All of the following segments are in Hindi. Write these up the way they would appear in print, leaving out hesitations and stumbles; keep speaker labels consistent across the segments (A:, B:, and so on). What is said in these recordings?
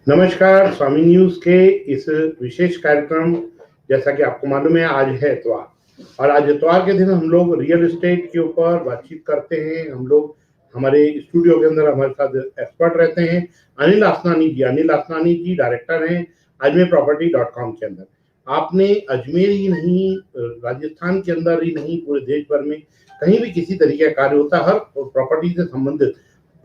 A: नमस्कार। स्वामी न्यूज के इस विशेष कार्यक्रम, जैसा कि आपको मालूम है, आज है इतवार और आज इतवार के दिन हम लोग रियल एस्टेट के ऊपर बातचीत करते हैं। हम लोग हमारे स्टूडियो के अंदर हमारे साथ एक्सपर्ट रहते हैं अनिल आसनानी जी। अनिल आसनानी जी डायरेक्टर हैं अजमेर प्रॉपर्टी .com के अंदर। आपने अजमेर ही नहीं, राजस्थान के अंदर ही नहीं, पूरे देश भर में कहीं भी किसी तरीके का कार्य होता है, हर प्रॉपर्टी से संबंधित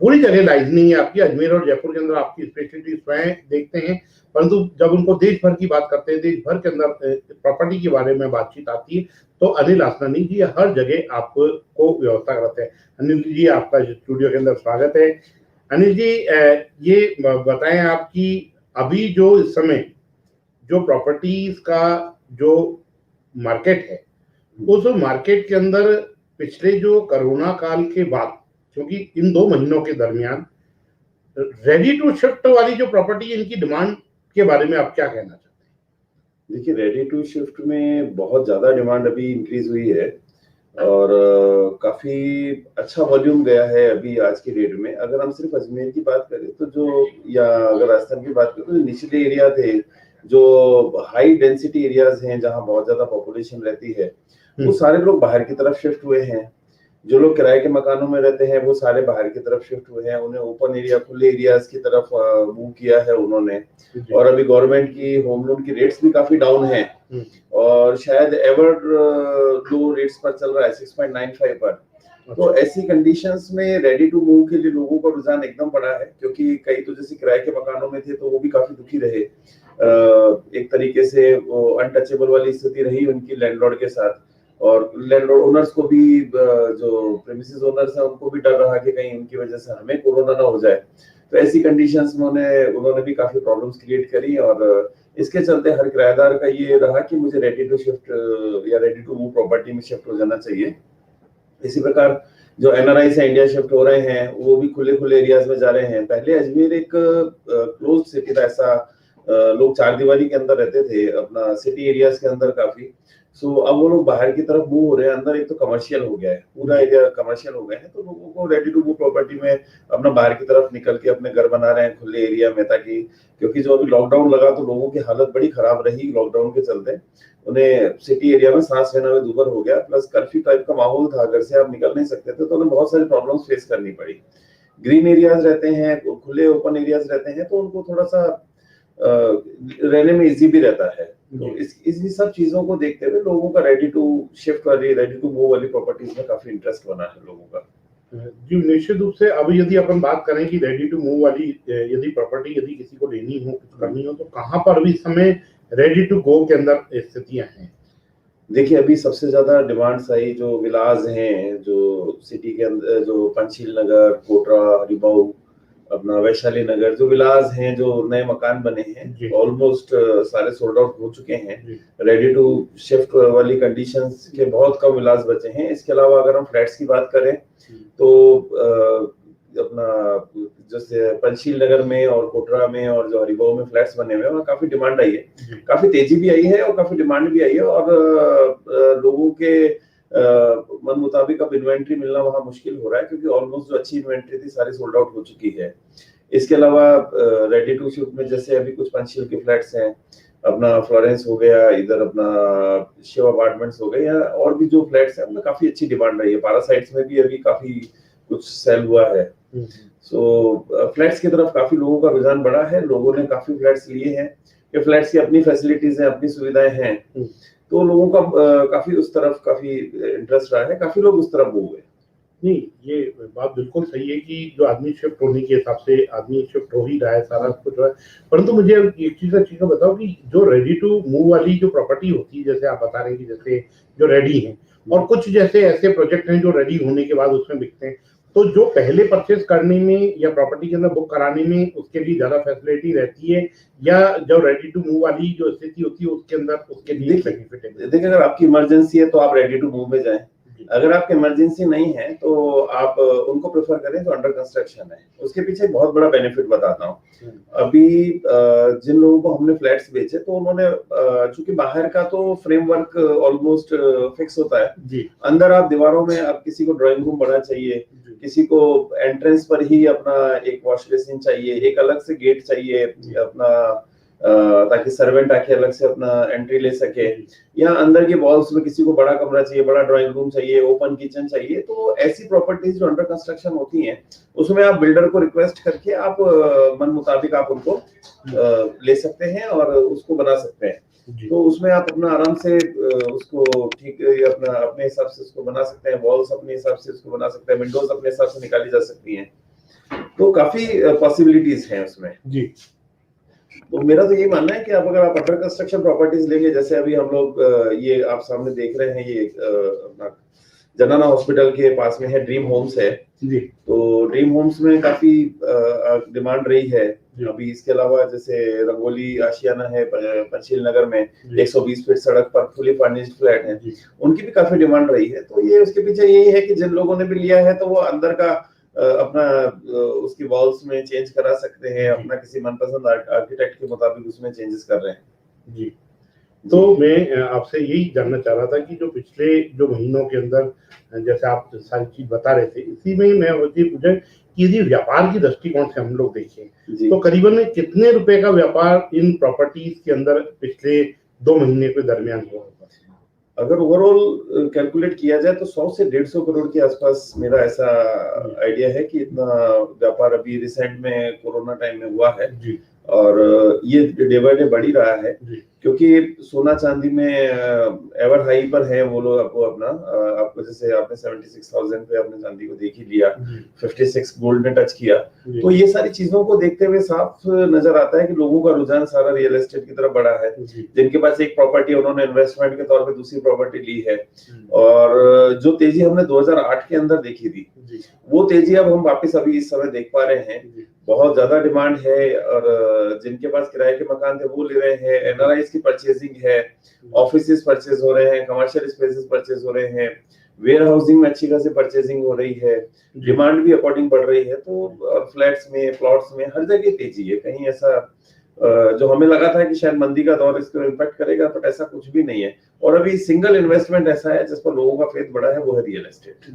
A: पूरी जगह लाइजनिंग है आपकी। अजमेर और जयपुर के अंदर आपकी स्पेशलिटी स्वयं देखते हैं, परंतु जब उनको देश भर की बात करते हैं, देश भर के अंदर प्रॉपर्टी के बारे में बातचीत आती है, तो अनिल आसनानी जी हर जगह आपको व्यवस्था कराते हैं। अनिल जी, आपका स्टूडियो के अंदर स्वागत है। अनिल जी, ये बताएं आपकी अभी जो इस समय जो प्रॉपर्टीज का जो मार्केट है, उस मार्केट के अंदर पिछले जो कोरोना काल के बाद, क्योंकि इन 2 महीनों के दरमियान रेडी टू शिफ्ट वाली जो प्रॉपर्टी, इनकी डिमांड के बारे में आप क्या कहना चाहते
B: देखिए, रेडी टू शिफ्ट में बहुत ज़्यादा डिमांड अभी इंक्रीज हुई है और काफ़ी अच्छा वॉल्यूम गया है अभी आज की डेट में। अगर हम सिर्फ अजमेर की बात करें तो या अगर राजस्थान की बात करें तो निचले एरिया थे, जो हाई डेंसिटी एरियाज हैं जहाँ बहुत ज़्यादा पॉपुलेशन रहती है, वो सारे लोग बाहर की तरफ शिफ्ट हुए हैं। जो लोग किराए के मकानों में रहते हैं वो सारे बाहर की तरफ शिफ्ट हुए हैं, उन्हें ओपन एरिया, खुले एरियाज की तरफ मूव किया है उन्होंने। और अभी गवर्नमेंट की होम लोन की रेट्स भी काफी डाउन है और शायद एवर लो रेट्स पर चल रहा है 6.95 पर। तो ऐसी कंडीशंस में रेडी टू मूव के लिए लोगों का रुझान एकदम बढ़ा है, क्योंकि कई तो जैसे किराए के मकानों में थे तो वो भी काफी दुखी रहे। एक तरीके से वो अनटचेबल वाली स्थिति रही उनकी लैंडलॉर्ड के साथ, और लैंडलॉर्ड ओनर्स को भी, जो प्रेमिसेस ओनर्स हैं उनको भी डर रहा कि कहीं उनकी वजह से हमें कोरोना ना हो जाए। तो ऐसी कंडीशंस में उन्होंने भी काफी प्रॉब्लम्स क्रिएट करी और इसके चलते हर किराएदार का ये रहा कि मुझे रेडी टू शिफ्ट या रेडी टू मूव प्रॉपर्टी में शिफ्ट हो जाना चाहिए। इसी प्रकार जो एनआरआई से इंडिया शिफ्ट हो रहे हैं वो भी खुले खुले एरियाज में जा रहे हैं। पहले अजमेर एक क्लोज सिटी था, ऐसा लोग चार दीवारी के अंदर रहते थे अपना सिटी एरियाज के अंदर काफी। सो अब वो लोग बाहर की तरफ मूव हो रहे हैं। अंदर एक तो कमर्शियल हो गया है, पूरा एरिया कमर्शियल हो गया है, तो लोगों को रेडी टू मूव प्रॉपर्टी में अपना बाहर की तरफ निकल के अपने घर बना रहे हैं खुले एरिया में, ताकि क्योंकि जो अभी लॉकडाउन लगा तो लोगों की हालत बड़ी खराब रही लॉकडाउन के चलते। उन्हें सिटी एरिया में सांस लेना भी दूभर हो गया, प्लस कर्फ्यू टाइप का माहौल था, घर से आप निकल नहीं सकते थे, तो उन्हें बहुत सारी प्रॉब्लम्स फेस करनी पड़ी। ग्रीन एरियाज रहते हैं, खुले ओपन एरियाज रहते हैं, तो उनको थोड़ा सा रहने में इजी भी रहता है। तो इस सब चीजों को देखते हुए लोगों का रेडी टू शिफ्ट वाली, रेडी टू मूव वाली प्रॉपर्टीज में काफी इंटरेस्ट बना है लोगों का।
A: जी, निश्चित रूप से। अब यदि अपन बात करें कि रेडी टू मूव वाली यदि प्रॉपर्टी यदि किसी को लेनी हो, कुछ करनी हो, तो कहाँ पर अभी इस समय रेडी टू गो के अंदर स्थितियां हैं?
B: देखिए, अभी सबसे ज्यादा डिमांड्स आई जो विलाज हैं, जो सिटी के अंदर, जो पंचशील नगर, कोटरा, हरिबाऊ, अपना वैशाली नगर, जो विलास हैं, जो नए मकान बने हैं, ऑलमोस्ट सारे सोल्ड आउट हो चुके हैं। रेडी टू शिफ्ट वाली कंडीशंस के बहुत कम विलास बचे हैं। इसके अलावा अगर हम फ्लैट्स की बात करें तो अपना जैसे पंचशील नगर में और कोटरा में और जो हरिबाऊ में फ्लैट्स बने हुए हैं वहाँ काफी डिमांड आई है, काफी तेजी भी आई है और काफी डिमांड भी आई है। और लोगों के मन मुताबिक अब इन्वेंट्री मिलना वहां मुश्किल हो रहा है, क्योंकि ऑलमोस्ट जो अच्छी इन्वेंट्री थी सारी सोल्ड आउट हो चुकी है। इसके अलावा रेडी टू शिफ्ट में जैसे अभी कुछ पंचशील के फ्लैट्स हैं, अपना फ्लोरेंस हो गया, इधर अपना शिव अपार्टमेंट्स हो गए, या और भी जो फ्लैट्स हैं उनमें काफी अच्छी डिमांड रही है। पैरासाइट्स में भी अभी काफी कुछ सेल हुआ है। सो फ्लैट्स की तरफ काफी लोगों का रुझान बढ़ा है, लोगों ने काफी फ्लैट्स लिए हैं। ये फ्लैट्स की अपनी फैसिलिटीज हैं, अपनी सुविधाएं हैं, तो लोगों का काफी उस तरफ काफी इंटरेस्ट रहा है, काफी लोग उस तरफ मूव हुए।
A: नहीं, ये बात बिल्कुल सही है कि जो आदमी शिफ्ट होने के हिसाब से आदमी शिफ्ट हो ही रहा है, सारा कुछ है। परंतु मुझे एक चीज बताओ कि जो रेडी टू मूव वाली जो प्रॉपर्टी होती है, जैसे आप बता रहे हैं कि जैसे जो रेडी है, और कुछ जैसे ऐसे प्रोजेक्ट हैं जो रेडी होने के बाद उसमें बिकते हैं, तो जो पहले परचेज करने में या प्रॉपर्टी के अंदर बुक कराने में उसके लिए ज्यादा फैसिलिटी रहती है, या जो रेडी टू मूव वाली जो स्थिति होती है उसके अंदर उसके लिए बेनिफिट है?
B: देखिए, अगर आपकी इमरजेंसी है तो आप रेडी टू मूव में जाएं। अगर आपके इमरजेंसी नहीं है तो आप उनको प्रेफर करें तो अंडर कंस्ट्रक्शन है। उसके पीछे एक बहुत बड़ा बेनिफिट बताता हूँ। अभी जिन लोगों को हमने फ्लैट्स बेचे तो उन्होंने चूंकि बाहर का तो फ्रेमवर्क ऑलमोस्ट फिक्स होता है
A: जी।
B: अंदर आप दीवारों में आप किसी को ड्राइंग रूम बड़ा चाहिए, किसी को एंट्रेंस पर ही अपना एक वॉश बेसिन चाहिए, एक अलग से गेट चाहिए अपना ताकि सर्वेंट आके अलग से अपना एंट्री ले सके, या अंदर के वॉल्स में किसी को बड़ा कमरा चाहिए, बड़ा ड्राइंग रूम चाहिए, ओपन किचन चाहिए। तो ऐसी प्रॉपर्टीज जो अंडर कंस्ट्रक्शन होती हैं उसमें आप बिल्डर को रिक्वेस्ट करके आप मन मुताबिक आप उनको ले सकते हैं और उसको बना सकते हैं। तो उसमें आप अपना आराम से उसको ठीक अपना अपने हिसाब से उसको बना सकते हैं, वॉल्स अपने हिसाब से उसको बना सकते हैं, विंडोज अपने हिसाब से निकाली जा सकती हैं। तो काफी पॉसिबिलिटीज हैं उसमें जी। तो मेरा तो यही मानना है कि आप अगर आप अंडर कंस्ट्रक्शन प्रॉपर्टीज लेंगे, जैसे अभी हम लोग ये आप सामने देख रहे हैं, ये अपना जनाना हॉस्पिटल के पास में है, ड्रीम होम्स है जी। तो ड्रीम होम्स में काफी डिमांड रही है अभी। इसके अलावा जैसे रंगोली आशियाना है पंचशील नगर में 120 फीट सड़क पर फुली फर्निश्ड फ्लैट है, उनकी भी काफी डिमांड रही है। तो ये उसके पीछे यही है कि जिन लोगों ने भी लिया है तो वो अंदर का अपना उसकी वॉल्स में चेंज करा सकते हैं, अपना किसी मनपसंद आर्किटेक्ट के मुताबिक उसमें चेंजेस कर रहे हैं जी।
A: तो मैं आपसे यही जानना चाह रहा था कि जो पिछले जो महीनों के अंदर जैसे आप सारी चीज बता रहे थे, इसी में मैं ये पूछा कि यदि व्यापार की दृष्टिकोण से हम लोग देखें तो करीबन कितने रुपए का व्यापार इन प्रॉपर्टीज के अंदर पिछले 2 महीने के दरमियान हुआ?
B: अगर ओवरऑल कैलकुलेट किया जाए तो 100 से 150 करोड़ के आसपास मेरा ऐसा आइडिया है कि इतना व्यापार अभी रिसेंट में कोरोना टाइम में हुआ है जी। और ये डे बाय डे बढ़ ही रहा है क्योंकि सोना चांदी में एवर हाई पर है वो लोग। आपको अपना आपको जैसे आपने 76,000 पे अपने चांदी को देख ही लिया, 56 गोल्ड ने टच किया। तो ये सारी चीजों को देखते हुए साफ नजर आता है कि लोगों का रुझान सारा रियल एस्टेट की तरफ बढ़ा है। जिनके पास एक प्रॉपर्टी उन्होंने इन्वेस्टमेंट के तौर पे दूसरी प्रॉपर्टी ली है, और जो तेजी हमने 2008 के अंदर देखी थी वो तेजी अब हम वापस अभी इस समय देख पा रहे हैं। बहुत ज्यादा डिमांड है और जिनके पास किराए के मकान थे वो ले रहे हैं, एनआरआईज की परचेजिंग है, ऑफिसेज परचेज हो रहे हैं, कमर्शियल स्पेसेस परचेज हो रहे हैं, वेयर हाउसिंग में अच्छी खासी परचेजिंग हो रही है, डिमांड भी अकॉर्डिंग बढ़ रही है। तो फ्लैट्स में, प्लॉट्स में हर जगह तेजी है। कहीं ऐसा जो हमें लगा था कि शायद मंदी का दौर इसको इम्पैक्ट करेगा, बट ऐसा कुछ भी नहीं है। और अभी सिंगल इन्वेस्टमेंट ऐसा है जिस पर लोगों का फेथ बढ़ा है, वो है रियल एस्टेट।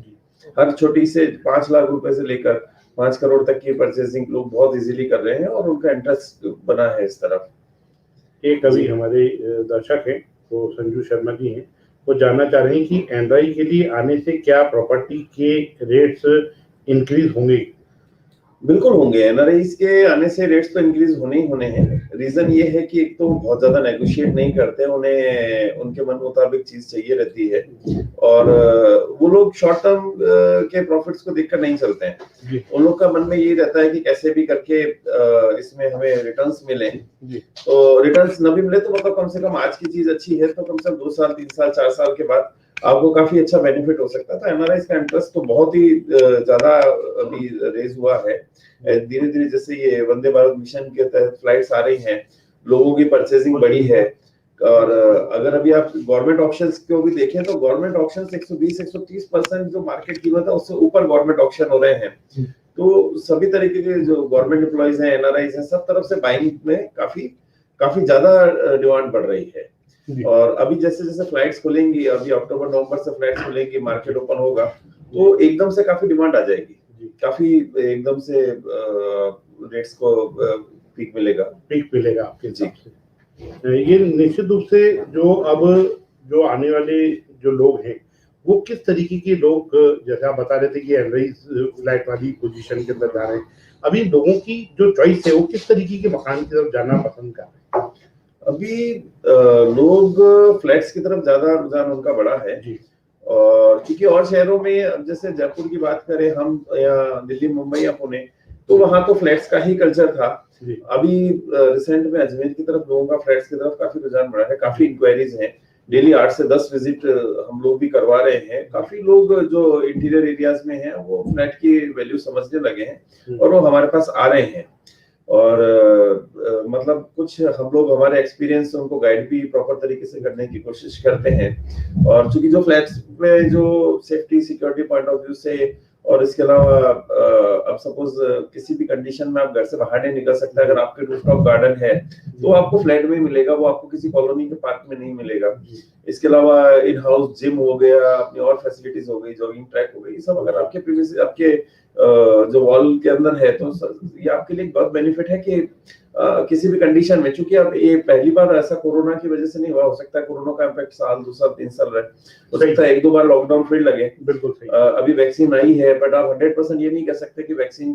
B: हर छोटी से 5 लाख रुपए से लेकर 5 करोड़ तक की परचेसिंग लोग बहुत इजीली कर रहे हैं और उनका इंटरेस्ट बना है इस तरफ।
A: एक अभी हमारे दर्शक हैं वो संजू शर्मा जी हैं, वो जानना चाह रहे हैं कि एनआरआई के लिए आने से क्या प्रॉपर्टी के रेट्स इंक्रीज होंगे?
B: बिल्कुल होंगे। एनआरआईज के आने से रेट्स तो इंक्रीज होने ही होने हैं। रीजन ये है कि एक तो बहुत ज्यादा नेगोशिएट नहीं करते, उन्हें उनके मन मुताबिक चीज चाहिए रहती है और वो लोग शॉर्ट टर्म के प्रॉफिट्स को देखकर नहीं चलते हैं। उन लोग का मन में यही रहता है कि कैसे भी करके इसमें हमें रिटर्न्स मिले। तो रिटर्न्स न भी मिले तो मतलब कम से कम आज की चीज अच्छी है तो कम से कम 2 साल 3 साल 4 साल के बाद आपको काफी अच्छा बेनिफिट हो सकता है। तो एनआरआईज का इंटरेस्ट तो बहुत ही ज्यादा अभी रेज हुआ है। धीरे धीरे जैसे ये वंदे भारत मिशन के तहत फ्लाइट्स आ रही हैं, लोगों की परचेजिंग बढ़ी है। और अगर अभी आप गवर्नमेंट ऑक्शंस को भी देखें तो गवर्नमेंट ऑक्शंस 120-130% जो मार्केट कीमत है उससे ऊपर गवर्नमेंट ऑक्शन हो रहे हैं। तो सभी तरीके के जो गवर्नमेंट एम्प्लॉइज हैं, एनआरआईज हैं, सब तरफ से बाइंग में काफी ज्यादा डिमांड बढ़ रही है। और अभी जैसे जैसे फ्लाइट्स खुलेंगी, अभी अक्टूबर नवंबर से फ्लाइट्स खुलेंगी, मार्केट ओपन होगा तो एकदम से काफी डिमांड आ जाएगी, काफी एकदम से रेट्स को पीक मिलेगा
A: आपके हिसाब से। ये निश्चित रूप से जो आने वाले जो लोग हैं वो किस तरीके के लोग, जैसे आप बता रहे थे कि एनआरआई फ्लैट वाली पोजीशन के अंदर जा रहे हैं, अभी लोगों की जो चॉइस है वो किस तरीके के मकान की तरफ जाना पसंद कर रहे हैं?
B: अभी लोग फ्लैट्स की तरफ ज्यादा रुझान उनका बड़ा है जी। और क्योंकि और शहरों में अब जैसे जयपुर की बात करें हम, या दिल्ली, मुंबई या पुणे, तो वहां तो फ्लैट्स का ही कल्चर था। अभी रिसेंट में अजमेर की तरफ लोगों का फ्लैट्स की तरफ काफी रुझान बढ़ा है। काफी इंक्वायरीज हैं, डेली 8 से 10 विजिट हम लोग भी करवा रहे हैं। काफी लोग जो इंटीरियर एरियाज में हैं वो फ्लैट की वैल्यू समझने लगे हैं और वो हमारे पास आ रहे हैं। और मतलब कुछ हम लोग हमारे एक्सपीरियंस से उनको गाइड भी प्रॉपर तरीके से करने की कोशिश करते हैं। और चूंकि जो फ्लैट्स में जो safety security point of view से और इसके अलावा अब सपोज किसी भी कंडीशन में आप घर से बाहर नहीं निकल सकते, अगर आपके रूफटॉप गार्डन है तो आपको फ्लैट में मिलेगा, वो आपको किसी कॉलोनी के पार्क में नहीं मिलेगा। इसके अलावा इन हाउस जिम हो गया, अपनी और फैसिलिटीज हो गई, जॉगिंग ट्रैक हो गई, ये सब अगर आपके प्रीवियस आपके जो वॉल के अंदर है तो ये आपके लिए बहुत बेनिफिट है कि किसी भी कंडीशन में, चूंकि अब ये पहली बार ऐसा कोरोना की वजह से नहीं हुआ, हो सकता है कोरोना का इम्पैक्ट साल 2 साल 3 साल रहे, हो सकता है 1-2 बार लॉकडाउन फिर लगे।
A: बिल्कुल सही।
B: अभी वैक्सीन आई है, बट आप 100% ये नहीं कह सकते कि वैक्सीन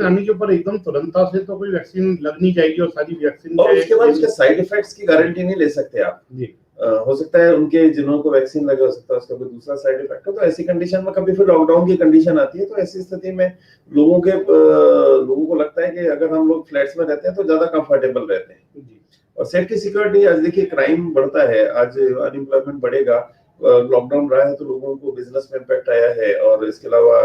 A: आने के ऊपर एकदम तुरंतता से तो कोई वैक्सीन लग नहीं जाएगी और सारी वैक्सीन
B: और उसके बाद उसके साइड इफेक्ट्स की गारंटी नहीं ले सकते आप जी। हो सकता है उनके जिन्होंने वैक्सीन लगे, हो सकता है उसका कोई दूसरा साइड इफेक्ट हो, तो ऐसी कंडीशन में कभी फिर लॉकडाउन की कंडीशन आती है, तो ऐसी स्थिति में लोगों को लगता है कि अगर हम लोग फ्लैट्स में रहते हैं तो ज्यादा कंफर्टेबल रहते हैं। और सेफ्टी सिक्योरिटी, आज देखिए क्राइम बढ़ता है, आज अनएम्प्लॉयमेंट बढ़ेगा, लॉकडाउन रहा है तो लोगों को बिजनेस में इम्पैक्ट आया है, और इसके अलावा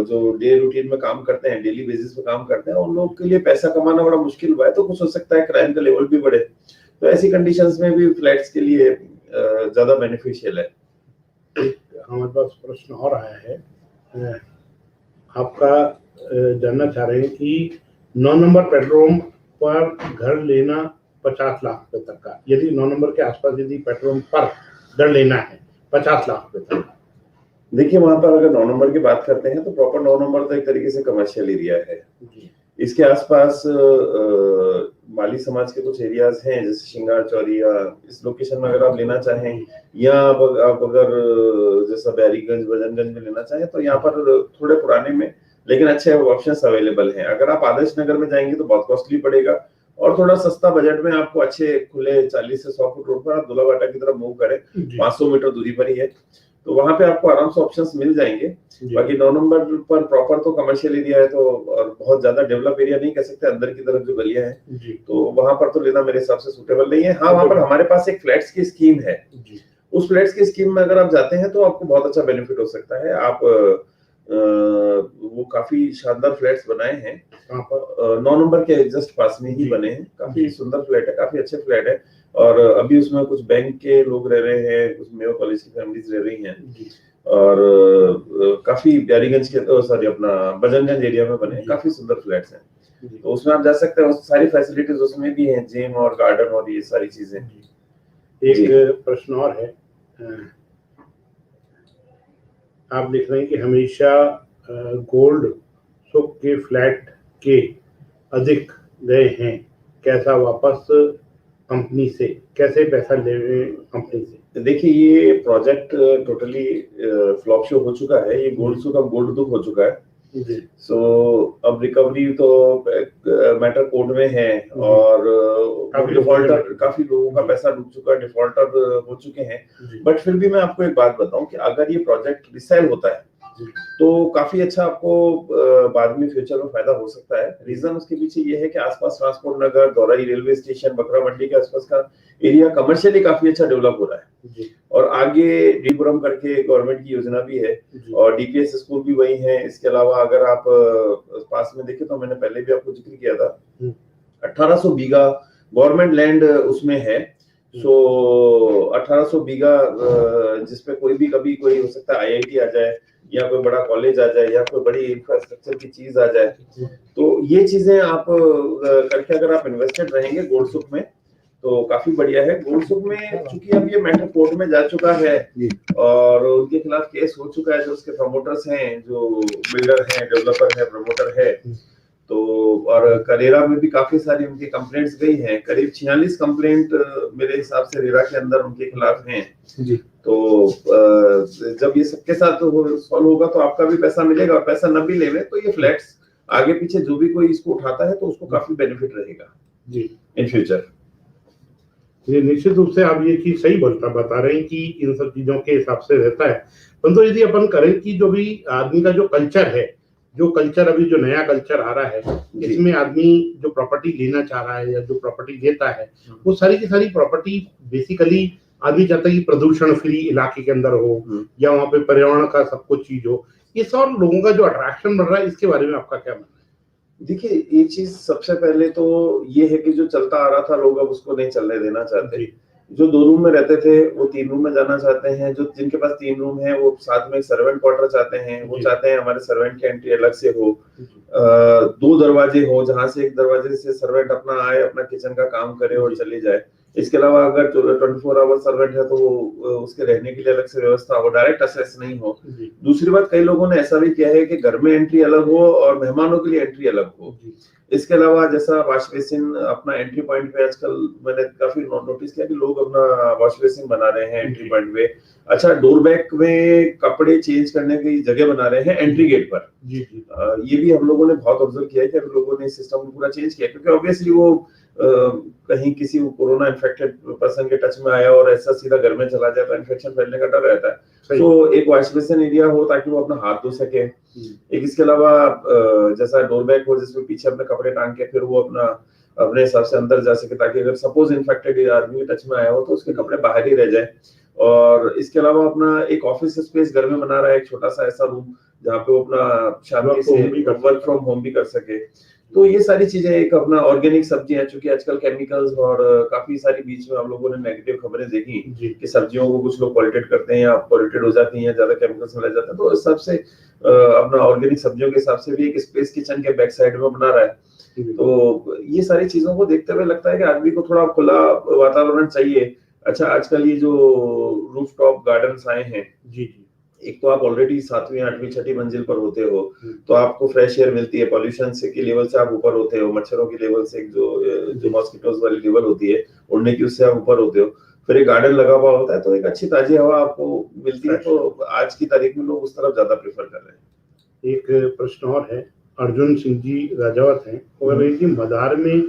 B: जो डे रूटीन में काम करते हैं, डेली बेसिस पे काम करते हैं, उन लोगों के लिए पैसा कमाना बड़ा मुश्किल हुआ है, तो कुछ हो सकता है क्राइम का लेवल भी बढ़े, तो ऐसी कंडीशंस में भी फ्लैट्स के लिए ज्यादा बेनिफिशियल है।
A: हमारे पास प्रश्न और आया है, आपका जानना चाह रहे हैं कि 9 नंबर पेट्रोल पर घर लेना 50 लाख रुपए तक का, यदि 9 नंबर के आसपास यदि पेट्रोल पर घर लेना है 50 लाख रुपए तक।
B: देखिए वहां पर अगर 9 नंबर की बात करते हैं तो प्रॉपर 9 नंबर तो एक तरीके से कमर्शियल एरिया है। इसके आसपास माली समाज के कुछ एरियाज हैं, जैसे श्रृंगार चौरी, या इस लोकेशन में अगर आप लेना चाहें, या आप अगर जैसा बैरीगंज, भजनगंज में लेना चाहें, तो यहाँ पर थोड़े पुराने में लेकिन अच्छे ऑप्शंस अवेलेबल हैं। अगर आप आदर्श नगर में जाएंगे तो बहुत कॉस्टली पड़ेगा, और थोड़ा सस्ता बजट में आपको अच्छे खुले 40 से 100 फुट रोड पर आप दुलाबाटा की तरफ मूव करें, 500 मीटर दूरी पर ही है, तो वहां पे आपको आराम से ऑप्शंस मिल जाएंगे। बाकी 9 नंबर पर प्रॉपर तो कमर्शियल एरिया है, तो और बहुत ज्यादा डेवलप एरिया नहीं कह सकते, अंदर की तरफ जो गलियां हैं, तो वहां पर तो लेना मेरे हिसाब से सूटेबल नहीं है। हाँ, वहां पर हमारे पास एक फ्लैट्स की स्कीम है, उस फ्लैट्स की स्कीम में अगर आप जाते हैं तो आपको बहुत अच्छा बेनिफिट हो सकता है। आप वो काफी शानदार फ्लैट्स बनाए हैं, 9 नंबर के जस्ट पास में ही बने हैं, काफी सुंदर फ्लैट है, काफी अच्छे फ्लैट है, और अभी उसमें कुछ बैंक के लोग रह रहे हैं, कुछ मेयो कॉलेज की फैमिलीज रह रही हैं, और काफी ब्यारीगंज के सॉरी अपना भजनगंज एरिया में बने, काफी सुंदर फ्लैट्स हैं, तो उसमें आप जा सकते हैं, सारी फैसिलिटीज उसमें भी हैं, जिम और गार्डन और ये सारी चीजें।
A: एक प्रश्न और है, आप लिख रहे हैं कि हमेशा गोल्ड सुख के फ्लैट के अधिक गए हैं, कैसा वापस कंपनी से, कैसे पैसा ले कंपनी से?
B: देखिए ये प्रोजेक्ट टोटली फ्लॉप शो हो चुका है, ये गोल्ड सुख अब गोल्ड दुख हो चुका है। सो अब रिकवरी तो मैटर कोर्ट में है, और डिफॉल्टर काफी लोगों का पैसा डूब चुका है, डिफॉल्टर हो चुके हैं, बट फिर भी मैं आपको एक बात बताऊं कि अगर ये प्रोजेक्ट रिसेल होता है तो काफी अच्छा आपको बाद में फ्यूचर में फायदा हो सकता है। रीजन उसके पीछे ये है कि आसपास ट्रांसपोर्ट नगर, दौराई रेलवे स्टेशन, बकरा मंडी के आसपास का एरिया कमर्शियली काफी अच्छा डेवलप हो रहा है, और आगे डीपुरम करके गवर्नमेंट की योजना भी है, और डीपीएस स्कूल भी वही है। इसके अलावा अगर आप पास में देखें तो मैंने पहले भी आपको जिक्र किया था, 1800 बीघा गवर्नमेंट लैंड उसमें है, सो 1800 बीघा जिसपे कोई भी कभी कोई हो सकता है आईआईटी आ जाए, या कोई बड़ा कॉलेज आ जाए, या कोई बड़ी इंफ्रास्ट्रक्चर की चीज आ जाए, तो ये चीजें आप करके अगर आप इन्वेस्टेड रहेंगे गोल्ड सुख में तो काफी बढ़िया है। गोल्ड सुख में चूंकि अब ये मैटर कोर्ट में जा चुका है और उनके खिलाफ केस हो चुका है, जो उसके प्रमोटर्स हैं, जो बिल्डर हैं, डेवलपर है, प्रमोटर है, तो और करेरा में भी काफी सारी उनकी कंप्लेंट्स गई हैं, करीब 46 कंप्लेंट मेरे हिसाब से रेरा के अंदर उनके खिलाफ हैं जी। तो जब ये सबके साथ सॉल्व होगा तो आपका भी पैसा मिलेगा, और पैसा न भी लेवे तो ये फ्लैट्स आगे पीछे जो भी कोई इसको उठाता है तो उसको काफी बेनिफिट रहेगा जी इन फ्यूचर।
A: ये निश्चित रूप से आप ये चीज सही बता रहे हैं कि इन सब चीजों के हिसाब से रहता है, परंतु यदि अपन करें कि जो भी आदमी का जो कल्चर है, जो कल्चर अभी जो नया कल्चर आ रहा है, इसमें आदमी जो प्रॉपर्टी लेना चाह रहा है या जो प्रॉपर्टी लेता है, वो सारी की सारी प्रॉपर्टी बेसिकली आदमी चाहता है कि प्रदूषण फ्री इलाके के अंदर हो, या वहाँ पे पर्यावरण का सब कुछ चीज हो। इस और लोगों का जो अट्रैक्शन बढ़ रहा है, इसके बारे में आपका क्या मानना है?
B: देखिए, एक चीज सबसे पहले तो ये है कि जो चलता आ रहा था लोग अब उसको नहीं चलने देना चाहते।
A: जी,
B: जो 2 रूम में रहते थे वो 3 रूम में जाना चाहते हैं, जो जिनके पास 3 रूम है वो साथ में एक सर्वेंट क्वार्टर चाहते हैं, वो
A: जी,
B: चाहते हैं हमारे सर्वेंट की एंट्री अलग से हो।
A: जी,
B: 2 दरवाजे हो जहां से एक दरवाजे से सर्वेंट अपना आए, अपना किचन का काम करे और
A: जी,
B: चली जाए। इसके अलावा अगर 24 आवर सर्वेंट है तो वो उसके रहने के लिए अलग से व्यवस्था हो, डायरेक्ट एक्सेस नहीं हो।
A: जी,
B: दूसरी बात, कई लोगों ने ऐसा भी किया है कि घर में एंट्री अलग हो और मेहमानों के लिए एंट्री अलग हो।
A: जी,
B: इसके अलावा जैसा वॉश बेसिन अपना एंट्री पॉइंट पे आजकल मैंने काफी नोटिस किया कि लोग अपना वॉश बेसिन बना रहे हैं एंट्री
A: जी,
B: पॉइंट पे। अच्छा, डोर बैक में कपड़े चेंज करने की जगह बना रहे हैं एंट्री गेट पर।
A: जी, जी,
B: ये भी हम लोगों ने बहुत ऑब्जर्व किया है कि हम लोगों ने सिस्टम को पूरा चेंज किया, क्योंकि ऑब्वियसली वो कहीं किसी कोरोना इन्फेक्टेड पर्सन के टच में आया और ऐसा सीधा घर में चला जाए तो इन्फेक्शन फैलने का डर रहता है।
A: सही।
B: तो एक वॉश बेसिन एरिया हो ताकि वो अपना हाथ धो सके। एक इसके अलावा जैसा डोर बैग हो जिसमें पीछे अपने कपड़े टांग के फिर वो अपना अपने हिसाब से अंदर जा सके, ताकि अगर सपोज इन्फेक्टेड आदमी के टच में आया हो तो उसके कपड़े बाहर ही रह जाए। और इसके अलावा अपना एक ऑफिस स्पेस घर में बना रहा है, एक छोटा सा ऐसा रूम जहाँ पे वो अपना शांति से वर्क फ्रॉम होम भी कर सके। तो ये सारी चीजें, एक अपना ऑर्गेनिक सब्जियां, चूंकि आजकल केमिकल्स और काफी सारी बीच में हम लोगों ने नेगेटिव खबरें देखी
A: जी,
B: कि सब्जियों को कुछ लोग पॉल्यूटेड करते हैं या पॉल्यूटेड हो जाती हैं, ज्यादा केमिकल्स मिलाए जाते हैं, तो इस हिसाब से अपना ऑर्गेनिक सब्जियों के हिसाब से भी एक स्पेस किचन के बैक साइड में बना रहा है।
A: जी,
B: तो ये सारी चीजों को देखते हुए लगता है कि आदमी को थोड़ा खुला वातावरण चाहिए। अच्छा, आजकल ये जो रूफटॉप गार्डन्स आए हैं,
A: जी, जी,
B: एक तो आप ऑलरेडी 7वीं 8वीं 6ठी मंजिल पर होते हो,
A: हम्म,
B: तो आपको फ्रेश एयर मिलती है, पॉल्यूशन से की लेवल से आप ऊपर होते हो, मच्छरों की लेवल से जो
A: जी,
B: मॉस्किटोज वाली लेवल होती है उड़ने की, उससे आप ऊपर होते हो। फिर एक गार्डन लगा हुआ होता है तो एक अच्छी ताजी हवा आपको मिलती है।
A: फ्रेश।
B: तो आज की तारीख में लोग उस तरफ ज्यादा प्रेफर कर रहे हैं।
A: एक प्रश्न और है, अर्जुन सिंह जी राजावत हैं, वो कह रहे हैं कि मदार में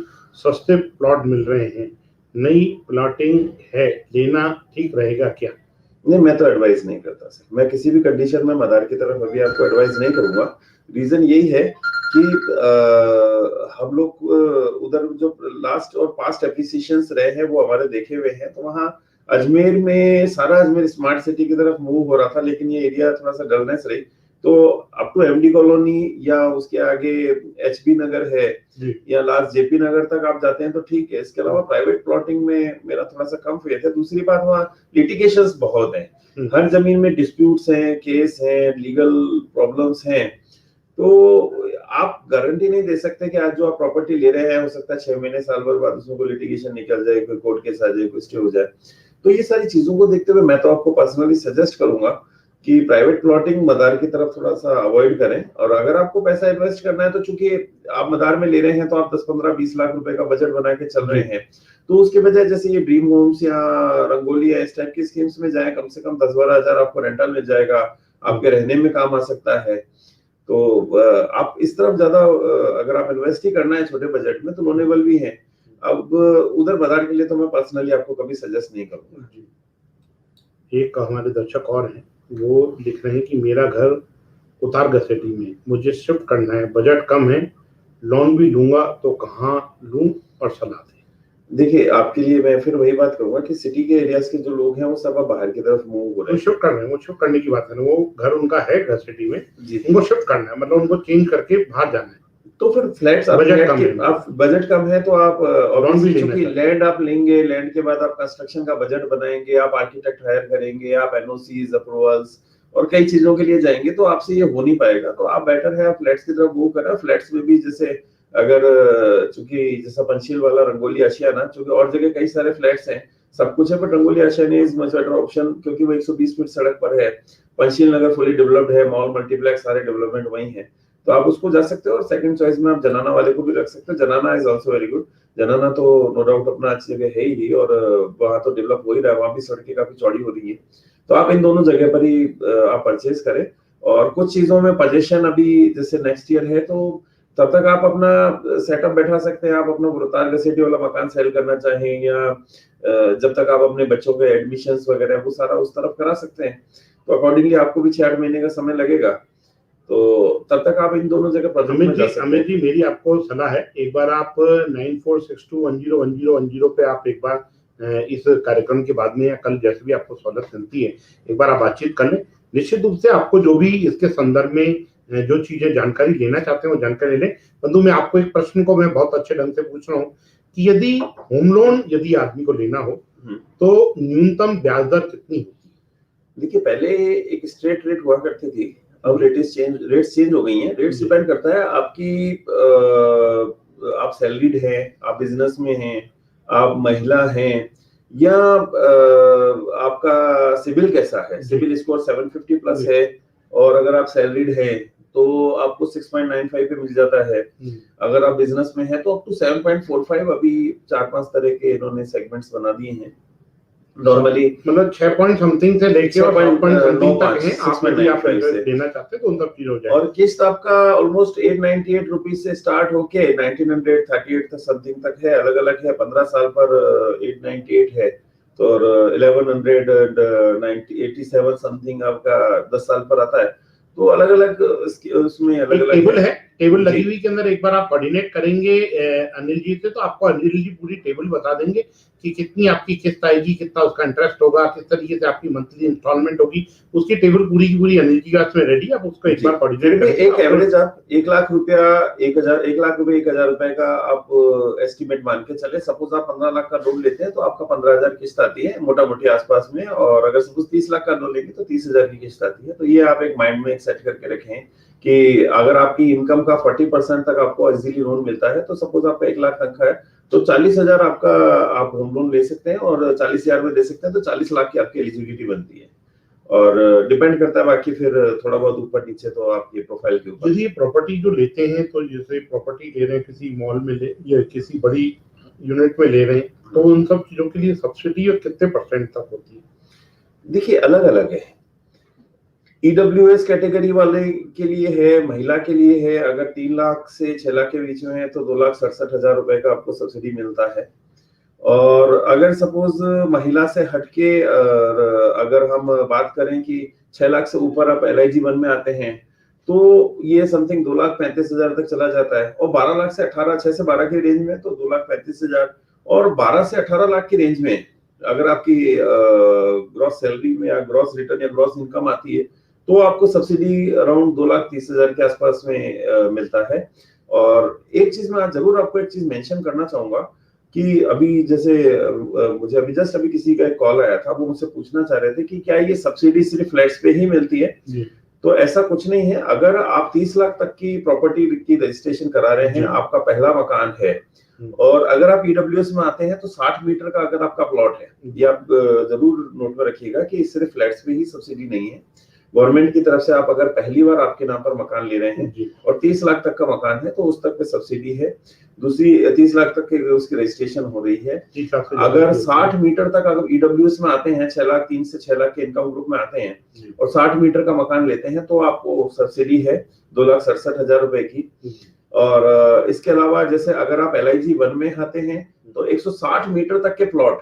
A: सस्ते प्लॉट मिल रहे हैं, नई प्लॉटिंग है, लेना ठीक रहेगा क्या?
B: नहीं, मैं तो एडवाइस नहीं करता सर, मैं किसी भी कंडीशन में मदार की तरफ अभी आपको एडवाइस नहीं करूंगा। रीजन यही है कि हम लोग उधर जो लास्ट और पास्ट एप्रिसिएशंस रहे हैं वो हमारे देखे हुए हैं, तो वहाँ अजमेर में सारा अजमेर स्मार्ट सिटी की तरफ मूव हो रहा था, लेकिन ये एरिया थोड़ा सा डलनेस रही। तो अप टू एमडी कॉलोनी या उसके आगे एचबी नगर है
A: जी,
B: या लास्ट जेपी नगर तक आप जाते हैं तो ठीक है। इसके अलावा प्राइवेट प्लॉटिंग में मेरा थोड़ा सा कम फेथ है। दूसरी बात, वहाँ लिटिगेशंस बहुत हैं, हर जमीन में डिस्प्यूट्स हैं, केस हैं, लीगल प्रॉब्लम्स हैं। तो आप गारंटी नहीं दे सकते कि आज जो आप प्रॉपर्टी ले रहे हैं हो सकता है 6 महीने साल भर बाद उसमें कोई लिटिगेशन निकल जाए, कोई कोर्ट केस आ जाए, कोई स्टे हो जाए। तो ये सारी चीजों को देखते हुए मैं तो आपको पर्सनली सजेस्ट करूंगा कि प्राइवेट प्लॉटिंग मदार की तरफ थोड़ा सा अवॉइड करें। और अगर आपको पैसा इन्वेस्ट करना है तो चूंकि आप मदार में ले रहे हैं तो आप 10-15-20 लाख रुपए का बजट बना के चल रहे हैं, तो उसके बजाय जैसे ये ड्रीम होम्स या रंगोली या इस टाइप की स्कीम्स में जाए, कम से कम 10-12 हजार आपको रेंटल मिल जाएगा, आपके रहने में काम आ सकता है। तो आप इस तरफ ज्यादा अगर आप इन्वेस्ट ही करना है छोटे बजट में तो लोनेबल भी है। अब उधर बाजार के लिए तो मैं पर्सनली आपको कभी सजेस्ट नहीं करूंगा।
A: जी। एक हमारे दर्शक और हैं, वो लिख रहे हैं कि मेरा घर उतार घसेटी में, मुझे शिफ्ट करना है, बजट कम है, लोन भी लूंगा तो कहाँ लूं और सलाह दें।
B: देखिए, आपके लिए मैं फिर वही बात करूंगा कि सिटी के एरियाज के जो लोग हैं वो सब अब बाहर की तरफ मूव हो रहे
A: वो
B: हैं।
A: शिफ्ट कर रहे हैं, वो शिफ्ट करने की बात है, वो घर उनका है घसेटी में,
B: जी,
A: उनको शिफ्ट करना है, मतलब उनको चेंज करके बाहर जाना है।
B: तो फिर फ्लैट्स आप
A: बजट
B: फ्लैट
A: कम
B: के
A: है,
B: आप बजट कम है तो आप
A: लोन भी
B: ऑब्वियसली
A: लेना
B: चूंकि
A: चाहते हैं।
B: लैंड आप लेंगे, लैंड के बाद आप कंस्ट्रक्शन का बजट बनाएंगे, आप आर्किटेक्ट हायर करेंगे, आप एनओसीज अप्रूवल्स और कई चीजों के लिए जाएंगे, तो आपसे ये हो नहीं पाएगा। तो आप बेटर है आप फ्लैट्स की तरफ मूव करें। फ्लैट्स में भी जैसे अगर चूंकि जैसा पंचशील वाला रंगोली आशियाना, चूंकि और जगह कई सारे फ्लैट्स हैं, सब कुछ है, but Rangoli Ashiana is much better option क्योंकि वो 120 फीट सड़क पर है। पंचशील नगर फुली डेवलप्ड है, मॉल मल्टीप्लेक्स सारे डेवलपमेंट वहीं है, तो आप उसको जा सकते हो। और सेकंड चॉइस में आप जनाना वाले को भी रख सकते हो। जनाना इज आल्सो वेरी गुड। जनाना तो नो डाउट अपना अच्छी जगह है ही, और वहां तो डेवलप हो ही रहा है, वहां भी सड़कें काफी चौड़ी हो रही है। तो आप इन दोनों जगह पर ही आप परचेज करें। और कुछ चीजों में पोजीशन अभी जैसे नेक्स्ट ईयर है तो तब तक आप अपना सेटअप बैठा सकते हैं। आप अपना गुरुतार सिटी वाला मकान सेल करना चाहें या जब तक आप अपने बच्चों के एडमिशंस वगैरह वो सारा उस तरफ करा सकते हैं, तो अकॉर्डिंगली आपको भी 6-8 महीने का समय लगेगा। तो तब तक आप इन दोनों जगह प्रोजेक्ट में जा सकते हैं।
A: अमित जी, मेरी आपको सलाह है, एक बार आप 9462101010 पे आप एक बार इस कार्यक्रम के बाद में या कल जैसे भी आपको सहूलत मिलती है, एक बार आप बातचीत कर लें। निश्चित रूप से आपको जो भी इसके संदर्भ में जो चीजें जानकारी लेना चाहते हैं वो जानकारी लें। परंतु मैं आपको एक प्रश्न को मैं बहुत अच्छे ढंग से पूछ रहा हूँ कि यदि होम लोन यदि आदमी को लेना हो तो न्यूनतम ब्याज दर कितनी होती है?
B: देखिए, पहले एक स्ट्रेट रेट हुआ करती थी, अब रेट्स चेंज हो गई हैं। रेट्स डिपेंड करता है आपकी आप सैलरीड हैं, आप बिजनेस में हैं, आप महिला हैं, या आपका सिविल कैसा है। सिविल स्कोर 750 प्लस है, और अगर आप सैलरीड हैं तो आपको 6.95 पे मिल जाता है। अगर आप बिजनेस में हैं तो अप टू 7.45। अभी 4-5 तरह के इन्होंने सेगमेंट्स बना दिए हैं नॉर्मली,
A: मतलब 6 पॉइंट समथिंग से लेके 6.9 तक है। आप यदि आप लेना चाहते हैं तो उन सब चीज हो जाए।
B: और किस्त आपका ऑलमोस्ट 898 रुपीज से स्टार्ट होके 1938 तक समथिंग तक है, अलग अलग है। 15 साल पर 898 है, तो 1187 समथिंग आपका 10 साल पर आता है। तो अलग अलग उसमें अलग अलग
A: टेबल है, टेबल लगी हुई के अंदर एक बार आप कोऑर्डिनेट करेंगे अनिल जी से तो आपको अनिल जी पूरी टेबल बता देंगे कि कितनी आपकी किस्त आएगी, कितना उसका इंटरेस्ट होगा, किस तरीके से आपकी मंथली इंस्टॉलमेंट होगी। उसकी टेबल पूरी की पूरी अनिल जी का इसमें रेडी है। आप उसको एक बार कोऑर्डिनेट करेंगे।
B: एक एवरेज आप 1 लाख रुपया 1,00,000 रुपए का आप एस्टिमेट मान के चले। सपोज आप 15 लाख का लोन लेते हैं तो आपका 15,000 किस्त आती है मोटा मोटी आसपास में, और अगर सपोज 30 लाख का लोन लेंगे तो 30,000 की किस्त आती है। तो ये आप एक माइंड में सेट करके रखें कि अगर आपकी इनकम का 40% तक आपको इजीली लोन मिलता है, तो सपोज आपका 1 लाख तक है तो 40,000 आपका आप होम लोन ले सकते हैं, और 40,000 में दे सकते हैं, तो 40 लाख की आपकी एलिजिबिलिटी बनती है। और डिपेंड करता है बाकी फिर थोड़ा बहुत ऊपर नीचे तो आपकी प्रोफाइल के ऊपर।
A: यदि प्रॉपर्टी जो लेते हैं तो जैसे प्रॉपर्टी ले रहे हैं किसी मॉल में ले या किसी बड़ी यूनिट में ले रहे हैं तो उन सब चीजों के लिए सब्सिडी और कितने % तक होती है?
B: देखिए, अलग अलग है। ईडब्ल्यूएस कैटेगरी वाले के लिए है, महिला के लिए है। अगर 3 लाख से 6 लाख के बीच में है तो 2,67,000 रुपए का आपको सब्सिडी मिलता है। और अगर सपोज महिला से हटके अगर हम बात करें कि 6 लाख से ऊपर आप LIG 1 में आते हैं तो ये समथिंग 2,35,000 तक चला जाता है। और 12 लाख से 18, 6 से 12 की रेंज में तो 2,35,000, और 12 से 18 लाख की रेंज में अगर आपकी ग्रॉस सैलरी में या ग्रॉस रिटर्न या ग्रॉस इनकम आती है तो आपको सब्सिडी अराउंड 2,30,000 के आसपास में मिलता है। और एक चीज मैं जरूर आपको एक चीज मेंशन करना चाहूंगा कि अभी जैसे मुझे अभी जस्ट अभी किसी का एक कॉल आया था, वो मुझसे पूछना चाह रहे थे कि क्या ये सब्सिडी सिर्फ फ्लैट्स पे ही मिलती है। तो ऐसा कुछ नहीं है। अगर आप 30 लाख तक की प्रॉपर्टी की रजिस्ट्रेशन करा रहे हैं, आपका पहला मकान है, और अगर आप ईडब्ल्यूएस में आते हैं तो 60 मीटर का अगर आपका प्लॉट है, ये आप जरूर नोट में रखिएगा कि सिर्फ फ्लैट्स पे ही सब्सिडी नहीं है। गवर्नमेंट की तरफ से आप अगर पहली बार आपके नाम पर मकान ले रहे हैं और 30 लाख तक का मकान है तो उस तक पे सब्सिडी है। दूसरी 30 लाख तक के उसकी रजिस्ट्रेशन हो रही है। अगर 60 मीटर तक अगर ईडब्ल्यूएस में आते हैं, 6 लाख 3 से 6 लाख के इनकम ग्रुप में आते हैं और 60 मीटर का मकान लेते हैं तो आपको सब्सिडी है 2,67,000 रुपए की। और इसके अलावा जैसे अगर आप LIG 1 में आते हैं तो 160 मीटर तक के प्लॉट